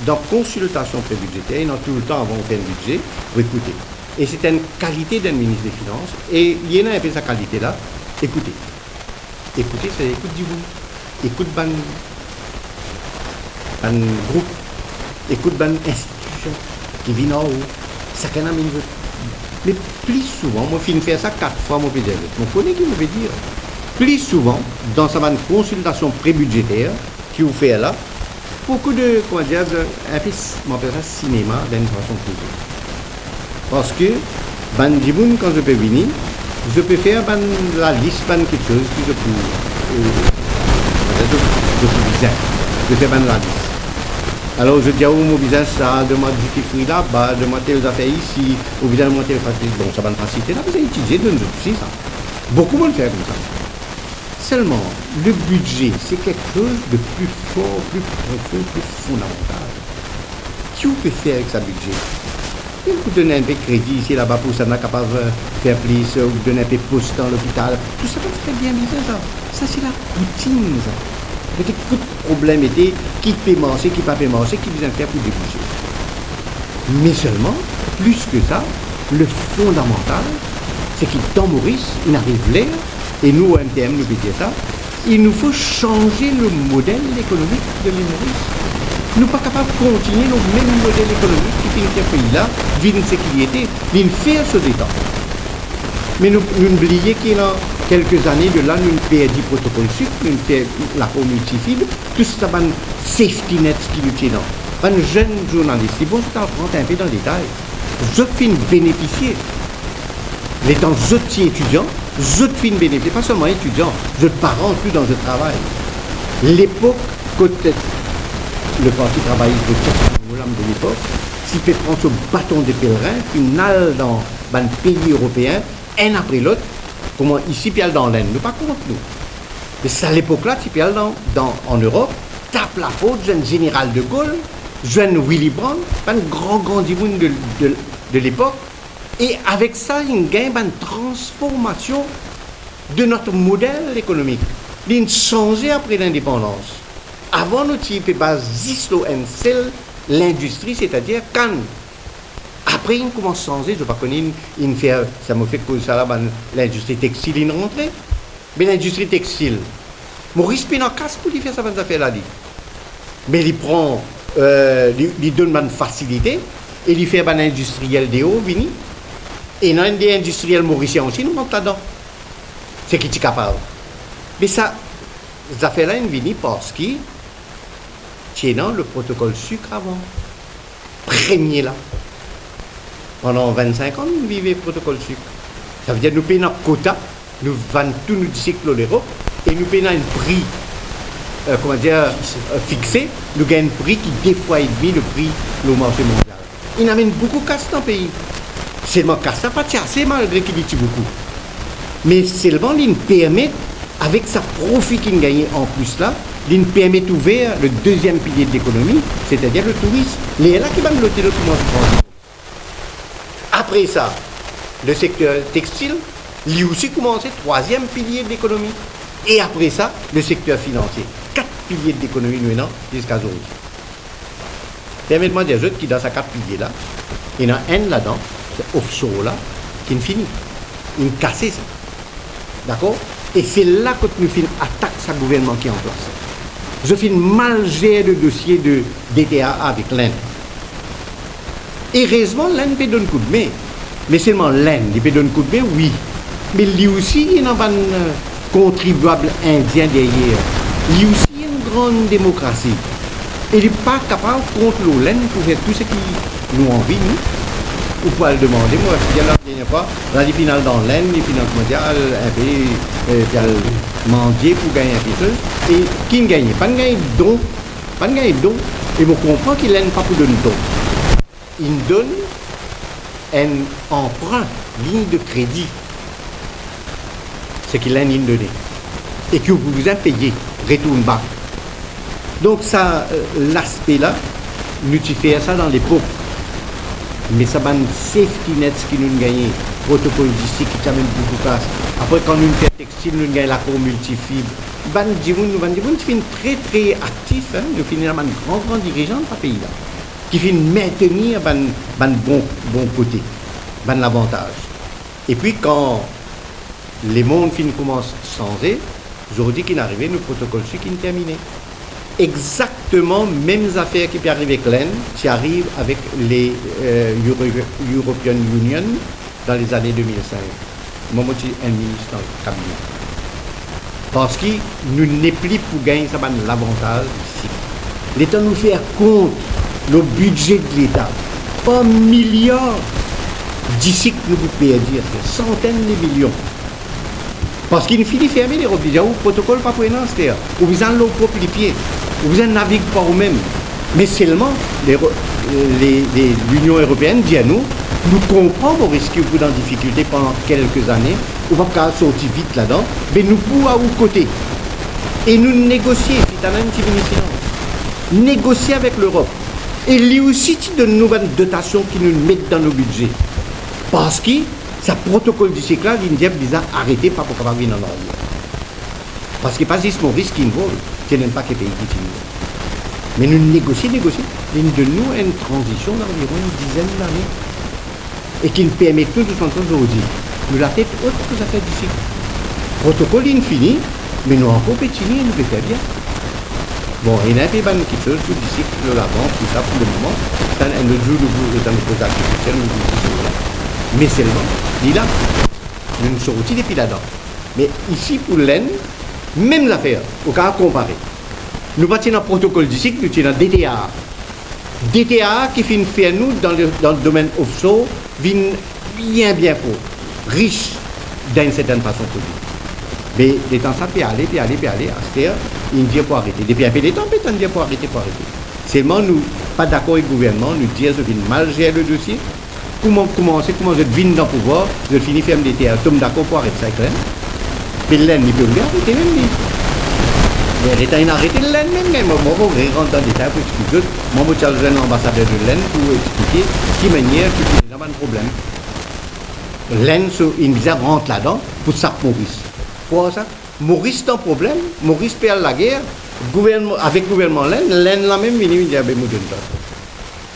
Dans consultation pré-budgétaire, dans tout le temps avant de faire un budget, vous écoutez. Et c'est une qualité d'un ministre des Finances, et il y en a un peu sa qualité-là, écoutez. Écoutez, c'est écoute du vous. Écoute un groupe, écoute une institution qui vient en haut. Chacun a mis. Mais plus souvent, moi, je fais ça 4 fois, moi, je connais qui me veut dire. Plus souvent, dans sa consultation pré-budgétaire, qui vous fait là, beaucoup de, comment dire, un peu, on appelle ça cinéma d'information privée. Parce que, quand je peux venir, je peux faire la liste de quelque chose que je peux bizarre. Je fais la liste. Alors je dis, mon business, ça demande du fruit là, demande les affaires ici, ou bien demande les facilités. Bon, ça va me faciliter là, vous avez utilisé de nous aussi ça. Beaucoup vont le faire comme ça. Seulement, le budget, c'est quelque chose de plus fort, plus profond, plus fondamental. Qui vous peut faire avec sa budget? Il vous donne un peu de crédit ici, là-bas, pour ça, on est capable de faire plus, ou vous donner un peu de poste dans l'hôpital. Tout ça va très bien, ça. Ça, c'est la routine, ça. Mais tout problème était qui peut manger, qui ne peut pas manger, qui besoin faire pour déboucher. Mais seulement, plus que ça, le fondamental, c'est que dans Maurice, il arrive l'air, et nous, au MTM, nous disons ça, il nous faut changer le modèle économique de l'île Maurice. Nous ne sommes pas capables de continuer le même modèle économique qui fait que ce pays-là, vit une sécurité, vit une faire sur des temps. Mais nous oublions qu'il y a quelques années de là, nous perdons du protocole sucre, nous faisons la peau multifibre, tout ça, c'est safety net qui nous tient dans. Un jeune journaliste, si bon, je t'en prends un peu dans le détail, je finis bénéficier. Les temps, je suis étudiant, je finis bénéficier, pas seulement étudiant, je parents plus dans le travail. L'époque, côté le parti travailliste de l'époque, si tu prends ce bâton de pèlerin, final dans un pays européen, un après l'autre, comment ici, puis dans l'Inde, nous pas contre nous. Mais c'est à l'époque-là, tu peux aller en Europe, tape la faute, jeune général de Gaulle, jeune Willy Brandt, un grand dimoun de l'époque, et avec ça, il gagne une transformation de notre modèle économique. Il a changé après l'indépendance. Avant, nous avons basé l'industrie, c'est-à-dire canne. Après, il commence à changer. Je ne sais pas connaître, ça me fait que ça là, l'industrie textile est rentrée. Mais l'industrie textile, Maurice Pénan casse pour lui faire ça, affaire là. Mais il prend, il donne une facilité et il fait un industriel de haut, vini. Et dans des industriels mauriciens aussi, nous montons là-dedans. C'est qui est capable. Mais ça, ces affaires-là, ils viennent parce que tiennant le protocole sucre avant. Premier là. Pendant 25 ans, nous vivons le protocole sucre. Ça veut dire que nous payons notre quota, nous vendons tout notre cycle de l'Europe et nous payons un prix fixé. Nous gagnons un prix qui est 2 fois et demi le prix du marché mondial. Il amène beaucoup de casse dans le pays. Seulement casse, ça pas assez malgré qu'il dit beaucoup. Mais seulement, il permet, avec sa profit qu'il gagne en plus là, il permet d'ouvrir le deuxième pilier de l'économie, c'est-à-dire le tourisme. Les là qui va nous noter le commencement. Après ça, le secteur textile, lui aussi commencé, troisième pilier de l'économie. Et après ça, le secteur financier. 4 piliers de l'économie maintenant jusqu'à aujourd'hui. Permettez-moi de dire que dans ces 4 piliers-là, il y en a un là-dedans, c'est offshore là, qui est fini. Il est cassé ça. D'accord? Et c'est là que nous faisons attaque ce gouvernement qui est en place. Je fais mal gérer le dossier de DTA avec l'Inde. Heureusement, l'Inde peut donner un coup de main. Mais seulement l'Inde, il peut donner un coup de main, oui. Mais lui aussi, il y a un contribuable indien derrière. Lui aussi, il y a une grande démocratie. Et il n'est pas capable contre l'Inde pour faire tout ce qui nous envie, nous. Ou pour le demander, moi, je dis la dernière fois, dans les finales dans l'Inde, les finales mondiales, un peu, mendier pour gagner un peu. Et qui ne gagne pas de gagner don. Pas de gagner don. Et on comprend qu'il n'aime pas pour donner don. Il donne un emprunt, ligne de crédit. C'est qu'il a une ligne donnée. Et que vous avez payé, retourne bas. Donc ça, l'aspect-là, nous faisons ça dans l'époque. Mais ça va une safety net qui nous gagne, protocole d'ici qui t'amène beaucoup de casse. Après, quand nous faisons textile, nous gagnons la cour multifibre. Nous sommes très très actifs, hein, nous finissons un grand dirigeant de ce pays-là, qui fait maintenir un bon côté, un avantage. Et puis quand les mondes commencent à changer, aujourd'hui qu'il est arrivé, le protocole qui est terminé. Exactement mêmes affaires qui peuvent arriver avec l'Inde, qui arrivent avec les European Union dans les années 2005. Moi, je suis un ministre dans le cabinet. Parce que nous n'est plus pour gagner ça, l'avantage ici. L'État nous fait compte le budget de l'État. Pas milliards d'ici que nous pouvons dire, c'est centaines de millions. Parce qu'il finit de fermer les robinets, ou protocole pas pour c'est-à-dire, ou vous avez l'eau propre les pieds, ou vous avez navigué par vous-même. Mais seulement, l'Union européenne dit à nous, nous comprenons vos risques que vous êtes en difficulté pendant quelques années, on va pas sortir vite là-dedans, mais nous pouvons à vos côtés. Et nous négocier, c'est un anti négocier avec l'Europe. Et lui aussi, tu donnes nous une dotation qui nous met dans nos budgets. Parce que ça protocole du cycle, l'Indien disait arrêtez pas pour qu'on vienne en arrière. Parce que pas juste mon risque qui vole, c'est même pas que les pays qui finissent. Mais nous négocions, ils nous donnent une transition d'environ une dizaine d'années. Et qui nous permet tout de s'entendre aujourd'hui. Nous la tête haute pour ça fait d'ici. Protocole infini, mais nous encore pétiner, nous peut faire bien. Bon, il y a un peu de quelque chose pour d'ici, le lavant, tout ça pour le moment. Ça, un autre jour, nous dans le projet artificiel, nous disons là. Mais seulement, il est là. Nous nous sommes sortis depuis là-dedans. Mais ici, pour l'Aisne, même l'affaire, au cas à comparer. Nous partons dans le protocole d'ici, nous sommes dans DTA. DTA qui finit faire nous dans le domaine offshore, vient bien fort, riche d'une certaine façon pour dire. Mais les temps ça peut aller, à ce terre, il dit pour arrêter. Depuis un peu de temps, il dit pour arrêter. Seulement, nous, pas d'accord avec le gouvernement, nous disons que nous mal gérer le dossier. Comment je viens dans le pouvoir, je finis faire des terres, tombe d'accord pour arrêter ça avec l'Aisne. Mais l'Aisne, il peut le arrêter même. Mais l'État a arrêté l'Aisne même. Moi, je vais rentrer dans le détail pour expliquer. Moi, je vais charger l'ambassadeur de l'Aisne pour expliquer qui manière qui n'a pas de problème. L'Aisne, il visa rentre là-dedans pour ça Maurice. Pourquoi ça? Maurice est un problème. Maurice perd la guerre. Avec le gouvernement l'Aisne là même, il dit à Bémoudin.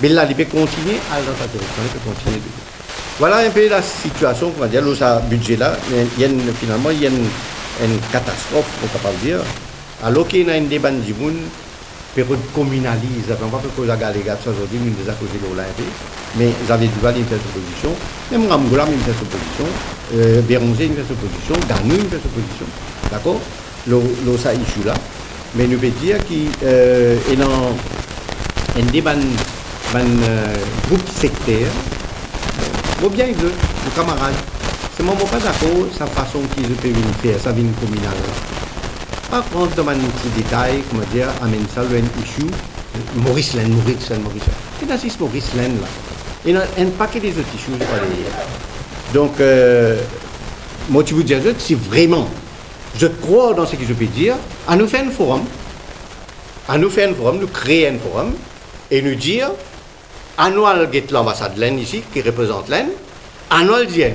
Mais là, il peut continuer à dans sa direction, il peut continuer. Voilà un peu la situation, on va dire, ce budget-là. Finalement, il y a une catastrophe, on peut pas le dire. Alors qu'il y a un débat de monde, période communalise, on va pas cause à les gars aujourd'hui, nous les a causé l'Olympique, mais ils avaient du mal, ils fait opposition, même Ramgoula, ils fait opposition, Béronzé, ils fait opposition, Ganou, ils fait opposition, d'accord? Ça issue là, mais nous pouvons dire qu'il y a un débat groupe sectaire, bon bien ils veulent, nos camarades, c'est moi pas d'accord, sa façon qu'ils peuvent faire, ça vient communal. Par contre, dans un petit détail, comment dire, amène ça, le issue, Maurice Laine. Et dans ce Maurice Laine là, il y a un paquet des autres issues. Donc, moi, tu vous dis, si vraiment, je crois dans ce que je peux dire, à nous faire un forum, nous créer un forum, et nous dire, à nous aller l'ambassade de l'Aisne ici, qui représente l'Aisne, à nous dire,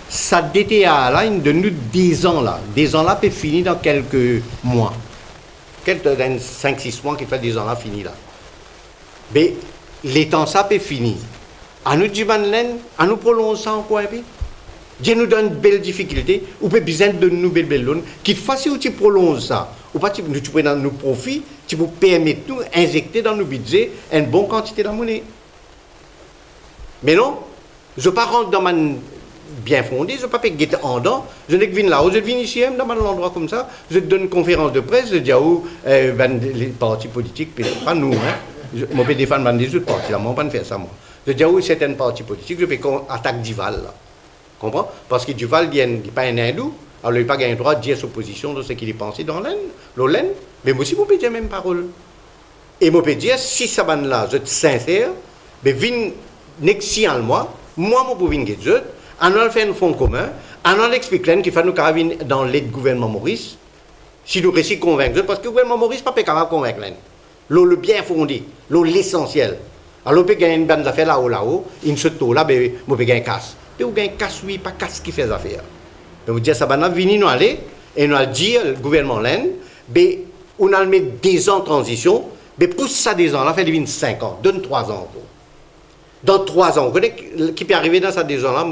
ça DTA là, il donne nous 10 ans là. 10 ans là peut finir dans quelques mois. Quelques 5-6 mois qui fait 10 ans là fini là. Mais les temps ça peut finir. À nous dire à nous prolonger ça encore un peu. Dieu nous donne une belle difficulté, ou peut besoin de nous belle loan, qui facile où tu prolonges ça. Ou pas tu peux dans nos profits, tu peux permettre nous injecter dans nos budgets une bonne quantité de monnaie. Mais non, je ne pas rentrer dans ma bien fondé, je ne vais pas guetter en dents, je n'ai que venir là-haut, je viens ici, dans un endroit comme ça, je te donne une conférence de presse, je dis à où les partis politiques, pas nous, je peux défendre les autres partis, là, moi, je ne peux pas faire ça, moi. Je dis à où certains partis politiques, je fais attaque Duval, là. Comprends? Parce que Duval, il n'est pas un hindou, alors il n'a pas le droit de dire sa position de ce qu'il est pensé dans l'Aisne, mais moi aussi, je peux dire la même parole. Et je peux dire, si ça va là, je suis sincère, mais viens, nexi en moi, je peux venir guetter. On a fait un fonds commun, on a expliqué qu'il faut nous carabiner dans l'aide du gouvernement Maurice, si nous réussissons à convaincre, parce que le gouvernement Maurice n'est pas capable de convaincre. Le bien fondé, l'essentiel. Alors, on peut gagner une bande d'affaires là-haut, une chute là, on peut gagner un casse. Mais on gagne casse, oui, pas casse qui fait affaires. Mais on dit, ça va venir nous aller, et nous allons dire, le gouvernement l'Aisne, on a mis 10 ans de transition, mais pour ça, 10 ans, là, fait deviner 5 ans, donne 3 ans. Dans 3 ans, vous connaissez qui peut arriver dans ça des gens-là,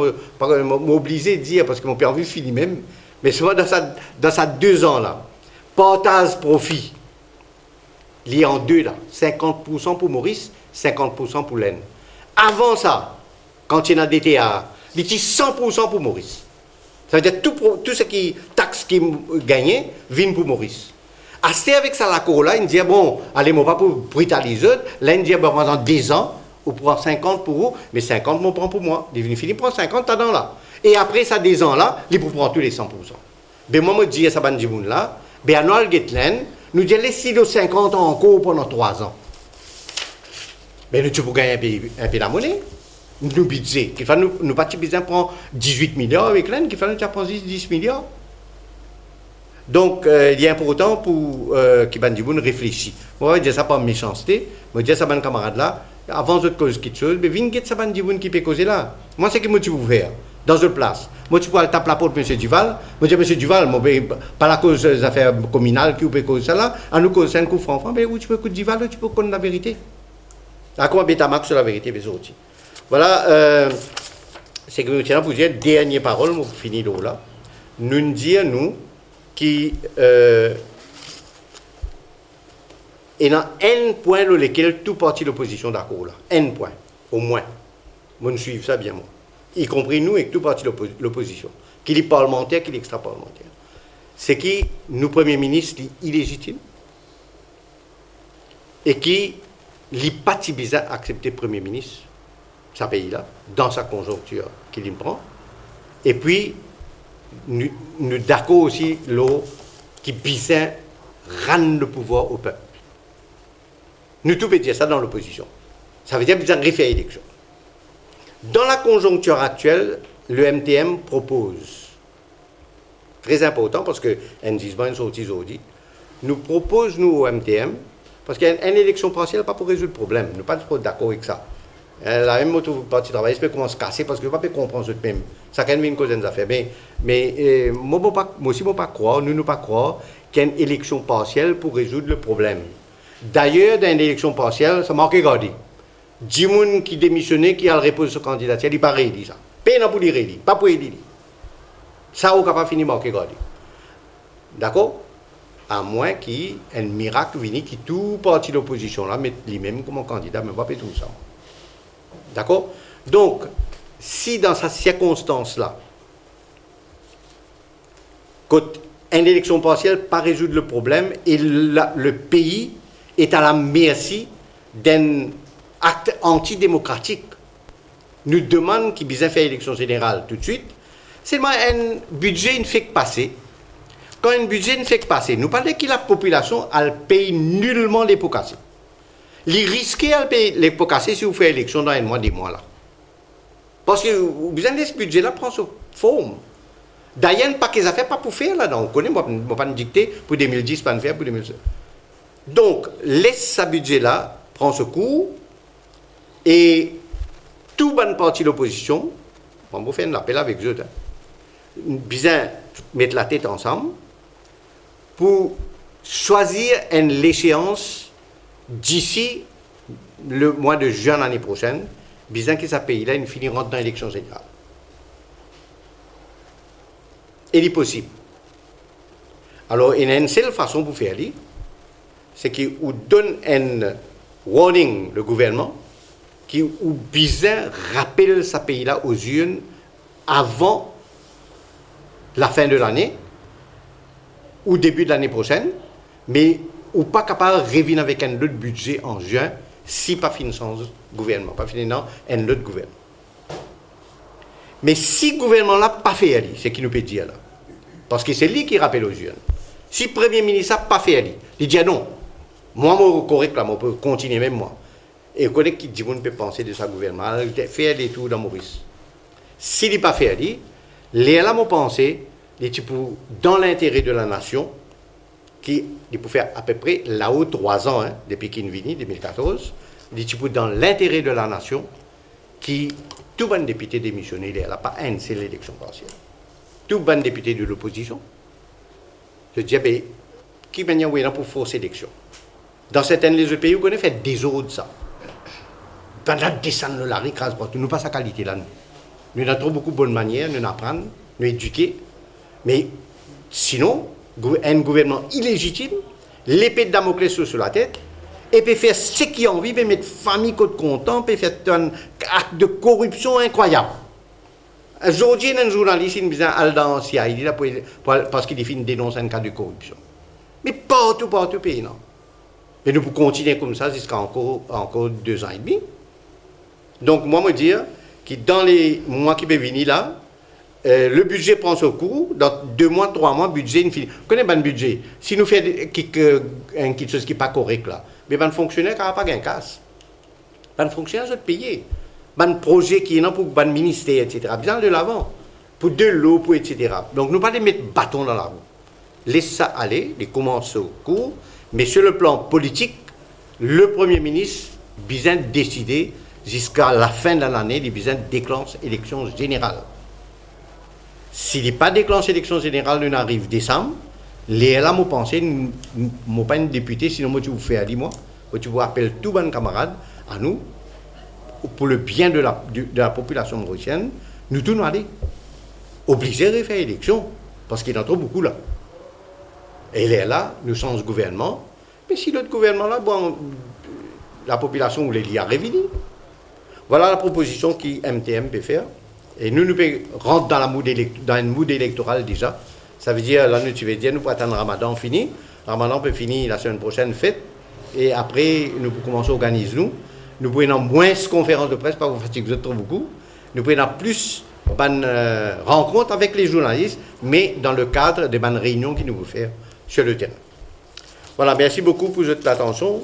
m'obliger de dire, parce que mon père a vu fini même, mais souvent dans ça 2 ans-là, partage profit, lié en deux là, 50% pour Maurice, 50% pour l'Aisne. Avant ça, quand il y a des DTA, il y a 100% pour Maurice. Ça veut dire tout ce qui taxe qui gagnait vient pour Maurice. Assez avec ça, la cour là, il dit bon, allez, moi pas pour brutaliser, l'Aisne dit bon, pendant 10 ans, on prend 50 pour vous, mais 50 on prend pour moi. Il finit prend 50, t'as dans là. Et après ça, 10 ans là, il prend tous les 100%. Mais moi, je dis à ça, là, ben à Noël Getlen, nous disons laissez les 50 ans encore pendant 3 ans. Mais nous, tu peux gagner un peu la monnaie. Nous budget, qu'il faut nous pas besoin prendre 18 milliards avec l'Aisne, qu'il faut nous prendre 10 milliards. Donc, il est important pour que Bandiboun réfléchisse. Moi, je dis ça pas méchanceté, je dis ça à mes camarades là, avant de cause quelque chose, mais viens guetter ça Bandiboun qui peut causer là. Moi, c'est ce que moi tu veux faire. dans une place. Moi, tu peux taper la porte, M. Duval. Moi, je dis, M. Duval, moi, pas la cause des affaires communales qui ou cause ça là, à nous cause 5 coups francs, mais où tu peux écouter Duval, tu peux connaître la vérité. À quoi bêta marque sur la vérité, mais aussi. Voilà, c'est que nous tenons pour dire, dernière parole, pour finir là. Nous dire, nous, qui et dans un point dans lequel tout parti d'opposition d'accord là, un point, au moins. Moi, nous suivons ça bien, moi. Y compris nous et tout parti d'opposition, qu'il est parlementaire, qu'il est extra-parlementaire. C'est qui, nous, Premier ministre, illégitime, et qui, n'est pas si bizarre accepter Premier ministre, ce pays-là, dans sa conjoncture qu'il prend, et puis, nous d'accord aussi, l'eau qui bizarre rend le pouvoir au peuple. Nous tout peut dire ça dans l'opposition. Ça veut dire bizarre refaire élection. Dans la conjoncture actuelle, le MTM propose, très important parce que nous propose, nous, au MTM, parce qu'une élection partielle, pas pour résoudre le problème, nous ne sommes pas d'accord avec ça. La même partie de travail, c'est comment se casser parce que je ne peux pas comprendre ce même. Ça quand même une cause des affaires. Mais moi aussi, je ne peux pas croire, nous ne pas croire qu'il y a une élection partielle pour résoudre le problème. D'ailleurs, dans une élection partielle, ça manque gardé. 10 personnes qui démissionnent, qui ont répondu sur candidature, ils ne sont pas réélus. Pas pour les réélire, pas pour élire. Ça, on ne peut pas finir manquer gardé. D'accord? À moins qu'il y ait un miracle venu qui tout parti de l'opposition là met lui-même comme candidat, mais pas tout ça. D'accord? Donc, si dans cette circonstance-là, quand une élection partielle pas résoudre le problème et le pays est à la merci d'un acte antidémocratique, nous demande qu'il puisse faire élection générale tout de suite, seulement un budget ne fait que passer. Quand un budget ne fait que passer, nous parlons que la population elle paye nullement les pots cassés. Les risques à payer les pots cassés si vous faites élection dans un mois, des mois là. Parce que vous besoin de ce budget-là prend sa forme. D'ailleurs, pas qu'ils affaires pas pour faire là, on connaît, moi pas une dictée pour 2010, pas une faire pour 2010. Donc, laisse ce budget-là, prend ce cours, et tout bonne partie de l'opposition, on va faire un appel avec eux, bien mettre la tête ensemble pour choisir une échéance d'ici le mois de juin l'année prochaine, bien que ce pays-là il finit rentre dans l'élection générale. Il est possible. Alors, il y a une seule façon pour faire ça, c'est qu'il donne un warning, le gouvernement, qui ou bien rappelle ce pays-là aux urnes avant la fin de l'année ou début de l'année prochaine, mais ou pas capable de revenir avec un autre budget en juin si pas fini sans gouvernement, pas fini non, un autre gouvernement. Mais si le gouvernement n'a pas fait, c'est ce qu'il nous peut dire là. Parce que c'est lui qui rappelle aux urnes. Si le Premier ministre n'a pas fait, il dit non. Moi, je correct là, je peux continuer même moi. Et je connais qui dit qu'on peut penser de sa gouvernement, faire des tours dans Maurice. S'il n'a pas fait, là, je pense, dans l'intérêt de la nation, qui peut faire à peu près là-haut 3 ans, hein, depuis qu'il est venu, 2014, dans l'intérêt de la nation, qui, tout bon député démissionné, il n'a pas une seule élection partielle. Tout bon député de l'opposition, je dis, qui vient pour forcer l'élection. Dans certains autres pays, on a fait des autres de ça. Pendant descendre la ricrase partout, nous pas sa qualité là. Nous avons beaucoup de bonnes manières, nous apprenons, nous éduquer. Mais sinon, un gouvernement illégitime, l'épée de Damoclès sur la tête, et peut faire ce qu'il a envie, peut mettre famille côte content, peut faire un acte de corruption incroyable. Aujourd'hui, un journaliste, il me dit dans CID parce qu'il définit dénoncer un cas de corruption. Mais partout, pays, non. Et nous pouvons continuer comme ça jusqu'à encore 2 ans et demi. Donc, moi, me dire que dans les mois qui peuvent venir là, le budget prend son cours, dans 2 mois, 3 mois, budget, il finit. Vous connaissez le budget? Si nous faisons quelque chose qui n'est pas correct là, mais le fonctionnaire n'a pas de casse. Le fonctionnaire doit payer. Un projet qui est là pour un ministère, etc. Bien de l'avant. Pour de l'eau, pour etc. Donc, nous ne pouvons pas mettre bâton dans la roue. Laisse ça aller, les commencer au cours. Mais sur le plan politique, le Premier ministre besoin de décider jusqu'à la fin de l'année, il besoin de déclencher l'élection générale. s'il n'est pas déclenché l'élection générale, on arrive décembre, les là, moi pensais, moi pas une députée, sinon moi tu vous fais à 10 mois, tu vous appelles tous les camarades à nous, pour le bien de la population mauricienne, nous tous nous aller. Obligés de faire élection, parce qu'il y en a trop beaucoup là. Et là, nous sommes ce gouvernement, mais si notre gouvernement là, bon, la population voulait l'y revenir. Voilà la proposition qui MTM peut faire. Et nous rentrons dans une mood électorale déjà. Ça veut dire, là, tu veux dire, nous pouvons attendre Ramadan fini. Ramadan peut finir la semaine prochaine, fête. Et après, nous pouvons commencer à organiser nous. Nous pouvons avoir moins de conférences de presse, pas vous fatiguer, vous êtes trop beaucoup. Nous pouvons avoir plus de rencontres avec les journalistes, mais dans le cadre des bonnes réunions qu'ils nous vont faire sur le terrain. Voilà, merci beaucoup pour votre attention.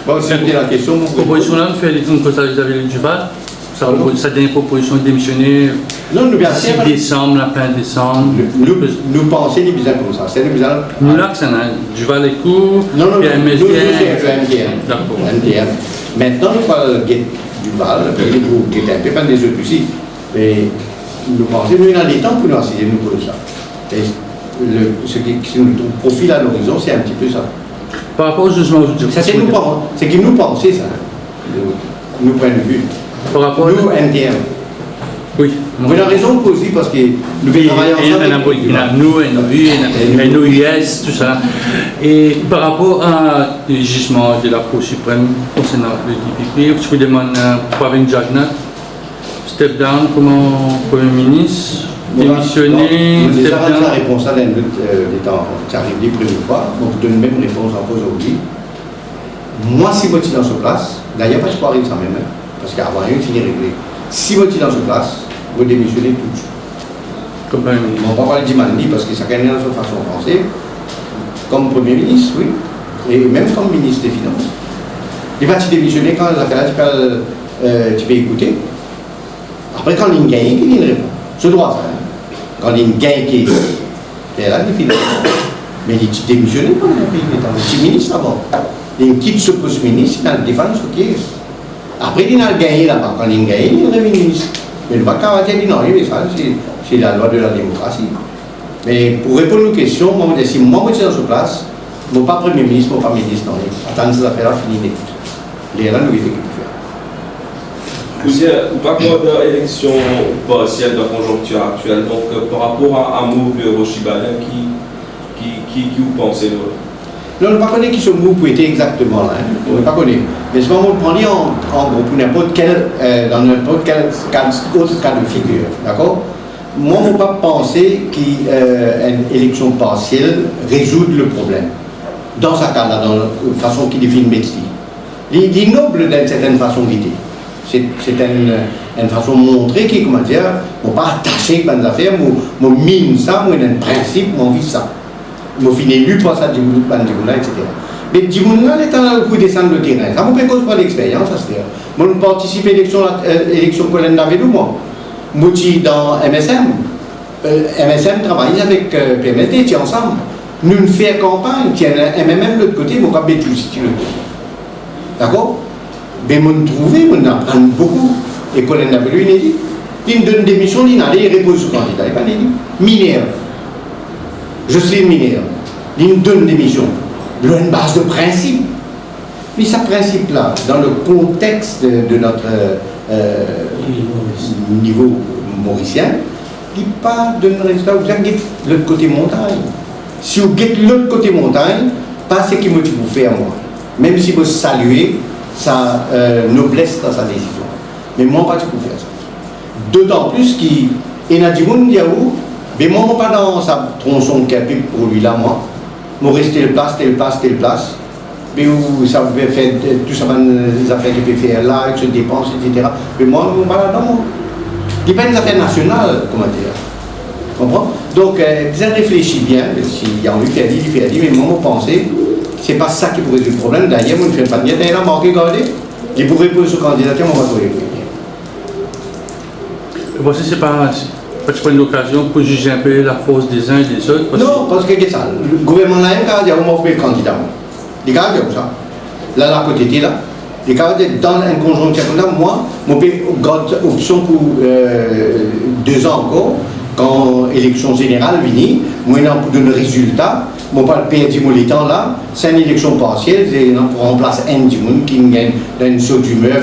Bon, c'était la question. Proposition là, tu as dit que ça vis-à-vis du Duval. Ça dernière proposition de démissionner. Non, nous bien 6 décembre, la fin décembre. Nous pensons les bizarres comme ça. C'est les bizarres. Nous là, c'est un Duval et coup. Non, puis un nous c'est MTM. D'accord. MTM. Maintenant, nous parlons de Duval, qui est un peu pas des autres aussi. Mais nous pensons, nous avons des temps pour nous assurer nous pour ça. Et ce qui nous profile à l'horizon, c'est un petit peu ça. Par rapport au jugement, ça c'est que nous pensons ça, nous point de vue. Par rapport nous, NTM. Oui. Vous avez raison aussi parce que nous travaillons ensemble. Il y a nous, NOUS, tout ça. Et par rapport au jugement de la Cour suprême concernant le DPP, je vous demande Pravin Jagannath, step down comme Premier ministre, démissionner, step down. La réponse à l'état qui arrive la première fois, on vous donne la même réponse encore aujourd'hui. Moi, si vous êtes dans ce place, d'ailleurs, pas je peux arriver ça même, parce qu'avant, il finit réglé. Si vous êtes dans ce place, vous démissionnez tout de suite. Comme Premier ministre. On ne va pas parler d'Imandi parce que chacun est dans sa façon de penser. Comme Premier ministre, oui. Et même comme ministre des Finances. Il va te démissionner quand les affaires tu peux écouter. Après, quand il gagne, il répond. C'est droit, ça. Quand il gagne, il est là, il finit. Mais il est démissionné quand il est ministre avant. Il quitte ce poste ministre, il a le défense au qui est. Après, il a gagné là-bas. Quand il gagne, il est ministre. Mais le bac à dire non, ça, c'est la loi de la démocratie. Mais pour répondre aux questions, moi, si moi, je suis dans ce place, je ne suis pas Premier ministre, je ne suis pas ministre. Non, attendre ces affaires-là, finir d'écouter. Les là, nous, il faut faire. Vous dites, pas quoi d'élection partielle de la conjoncture actuelle, donc par rapport à Amour et Rochibalien, qui vous pensez là? on ne pas connaît qui sont vous pouvez exactement là, hein. On ne pas connaît. Mais ce moment, on prend en gros pour n'importe quel, dans n'importe quel autre cas de figure, d'accord? Moi, je ne peux pas penser qu'une élection partielle résout le problème. Dans ce cas-là, dans la façon qu'il définit le métier. Il est noble d'une certaine façon d'idée. C'est une façon de montrer qu'il, comment dire, je ne pas attaché à des affaires, je mine ça, je un principe, je vis ça. Je finis élu pour ça, etc. Mais Djimouna, l'état pour descendre le terrain, ça me cause pas l'expérience, c'est-à-dire. Moi, je participe à l'élection Colin David ou moi. Moi, je suis dans MSM. MSM travaille avec PMSD, tu es ensemble. Nous faisons campagne, tu as MMM de l'autre côté, mon cap Bétou, si tu le dis. D'accord? Mais on trouve, on apprend beaucoup. Et Colin David, il dit, il donne des missions, il répond sur le candidat, il n'est pas dit. Mineur. Je suis mineur. Il donne des missions. Il a une base de principe. Mais ce principe-là, dans le contexte de notre niveau mauricien, il n'est pas de résultat. Vous avez l'autre côté montagne. Si vous guettez l'autre côté montagne, pas ce qui me dit vous faire moi. Même si vous saluez sa noblesse dans sa décision. Mais moi, pas de vous faire ça. D'autant plus qu'il y a des gens qui mais moi, pas dans sa tronçon capable pour lui là, moi. Moi, rester telle place. Mais où ça pouvait faire tout ça, les affaires qu'il peut faire là, avec ses dépenses, etc. Mais moi, je ne suis pas là-dedans. Il n'y a pas des affaires nationales, comment dire. Tu comprends? Donc, vous réfléchissez bien, s'il y a envie de faire dit, mais moi, je pense que ce n'est pas ça qui pourrait résoudre le problème. D'ailleurs, moi, je ne fais pas de bien, là, manqué, regardez. Il pourrait poser sur candidature, on va trouver. Bon, c'est pas. Tu prends l'occasion pour juger un peu la force des uns et des autres. Non, parce que c'est ça. Le gouvernement là, il a offert le candidat. Il a dit ça. Là, à côté de là, il a dit dans un conjoncture comme ça, moi, j'ai une option pour 2 ans encore, quand l'élection générale vient, moi, pour donner le résultat, je ne pas perdre du temps là, c'est une élection partielle, c'est pour remplacer un du monde qui gagne une saute d'humeur,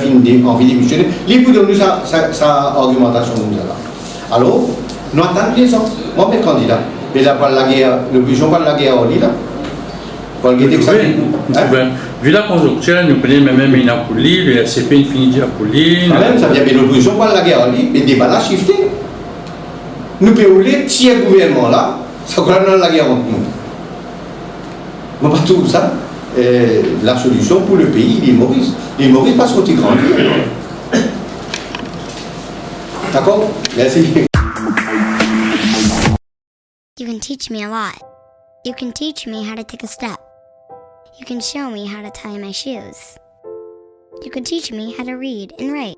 envie d'émissionner. Il peut donner sa argumentation comme ça là. Alors, nous attendons les gens. Moi, je suis candidat. Mais là, pas la guerre, le but, pas la guerre au lit, là. Pas le guerre vu la conjoncture, nous prenons même une Apoli, le RCP Infinity Apoli. Même, ça vient de l'opposition, pas la guerre au lit, mais le débat là, shifté. Nous pouvons les tiers gouvernement là, ça croit dans la guerre entre nous. Mais pas tout ça. La solution pour le pays, l'île Maurice. L'île Maurice, parce qu'on est grandi. D'accord? Merci. You can teach me a lot. You can teach me how to take a step. You can show me how to tie my shoes. You can teach me how to read and write,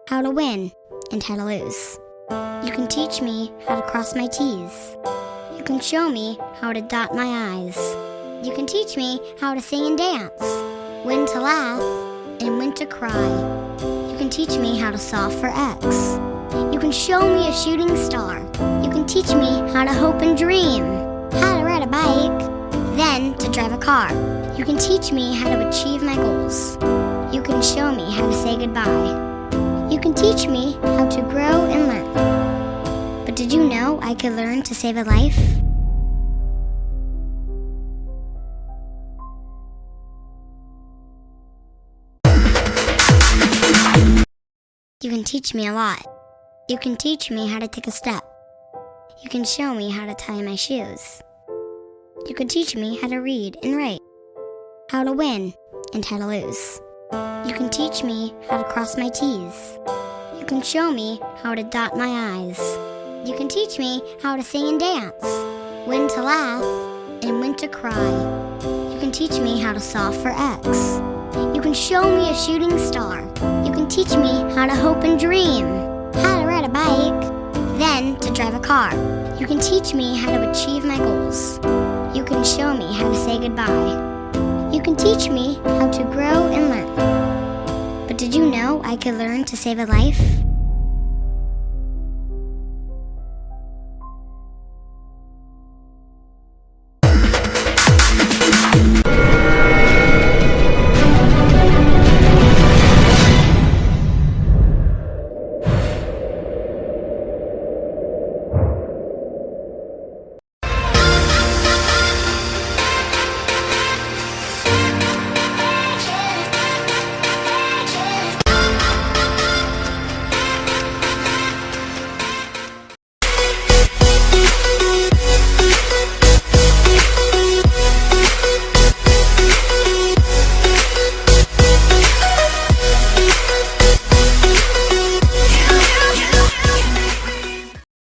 how to win and how to lose. You can teach me how to cross my T's. You can show me how to dot my I's. You can teach me how to sing and dance, when to laugh and when to cry. You can teach me how to solve for X. You can show me a shooting star. You can teach me how to hope and dream, how to ride a bike, then to drive a car. You can teach me how to achieve my goals. You can show me how to say goodbye. You can teach me how to grow and learn. But did you know I could learn to save a life? You can teach me a lot. You can teach me how to take a step. You can show me how to tie my shoes. You can teach me how to read and write, how to win and how to lose. You can teach me how to cross my T's. You can show me how to dot my I's. You can teach me how to sing and dance, when to laugh and when to cry. You can teach me how to solve for X. You can show me a shooting star. You can teach me how to hope and dream, how to ride a bike, then to drive a car. You can teach me how to achieve my goals. You can show me how to say goodbye. You can teach me how to grow and learn. But did you know I could learn to save a life?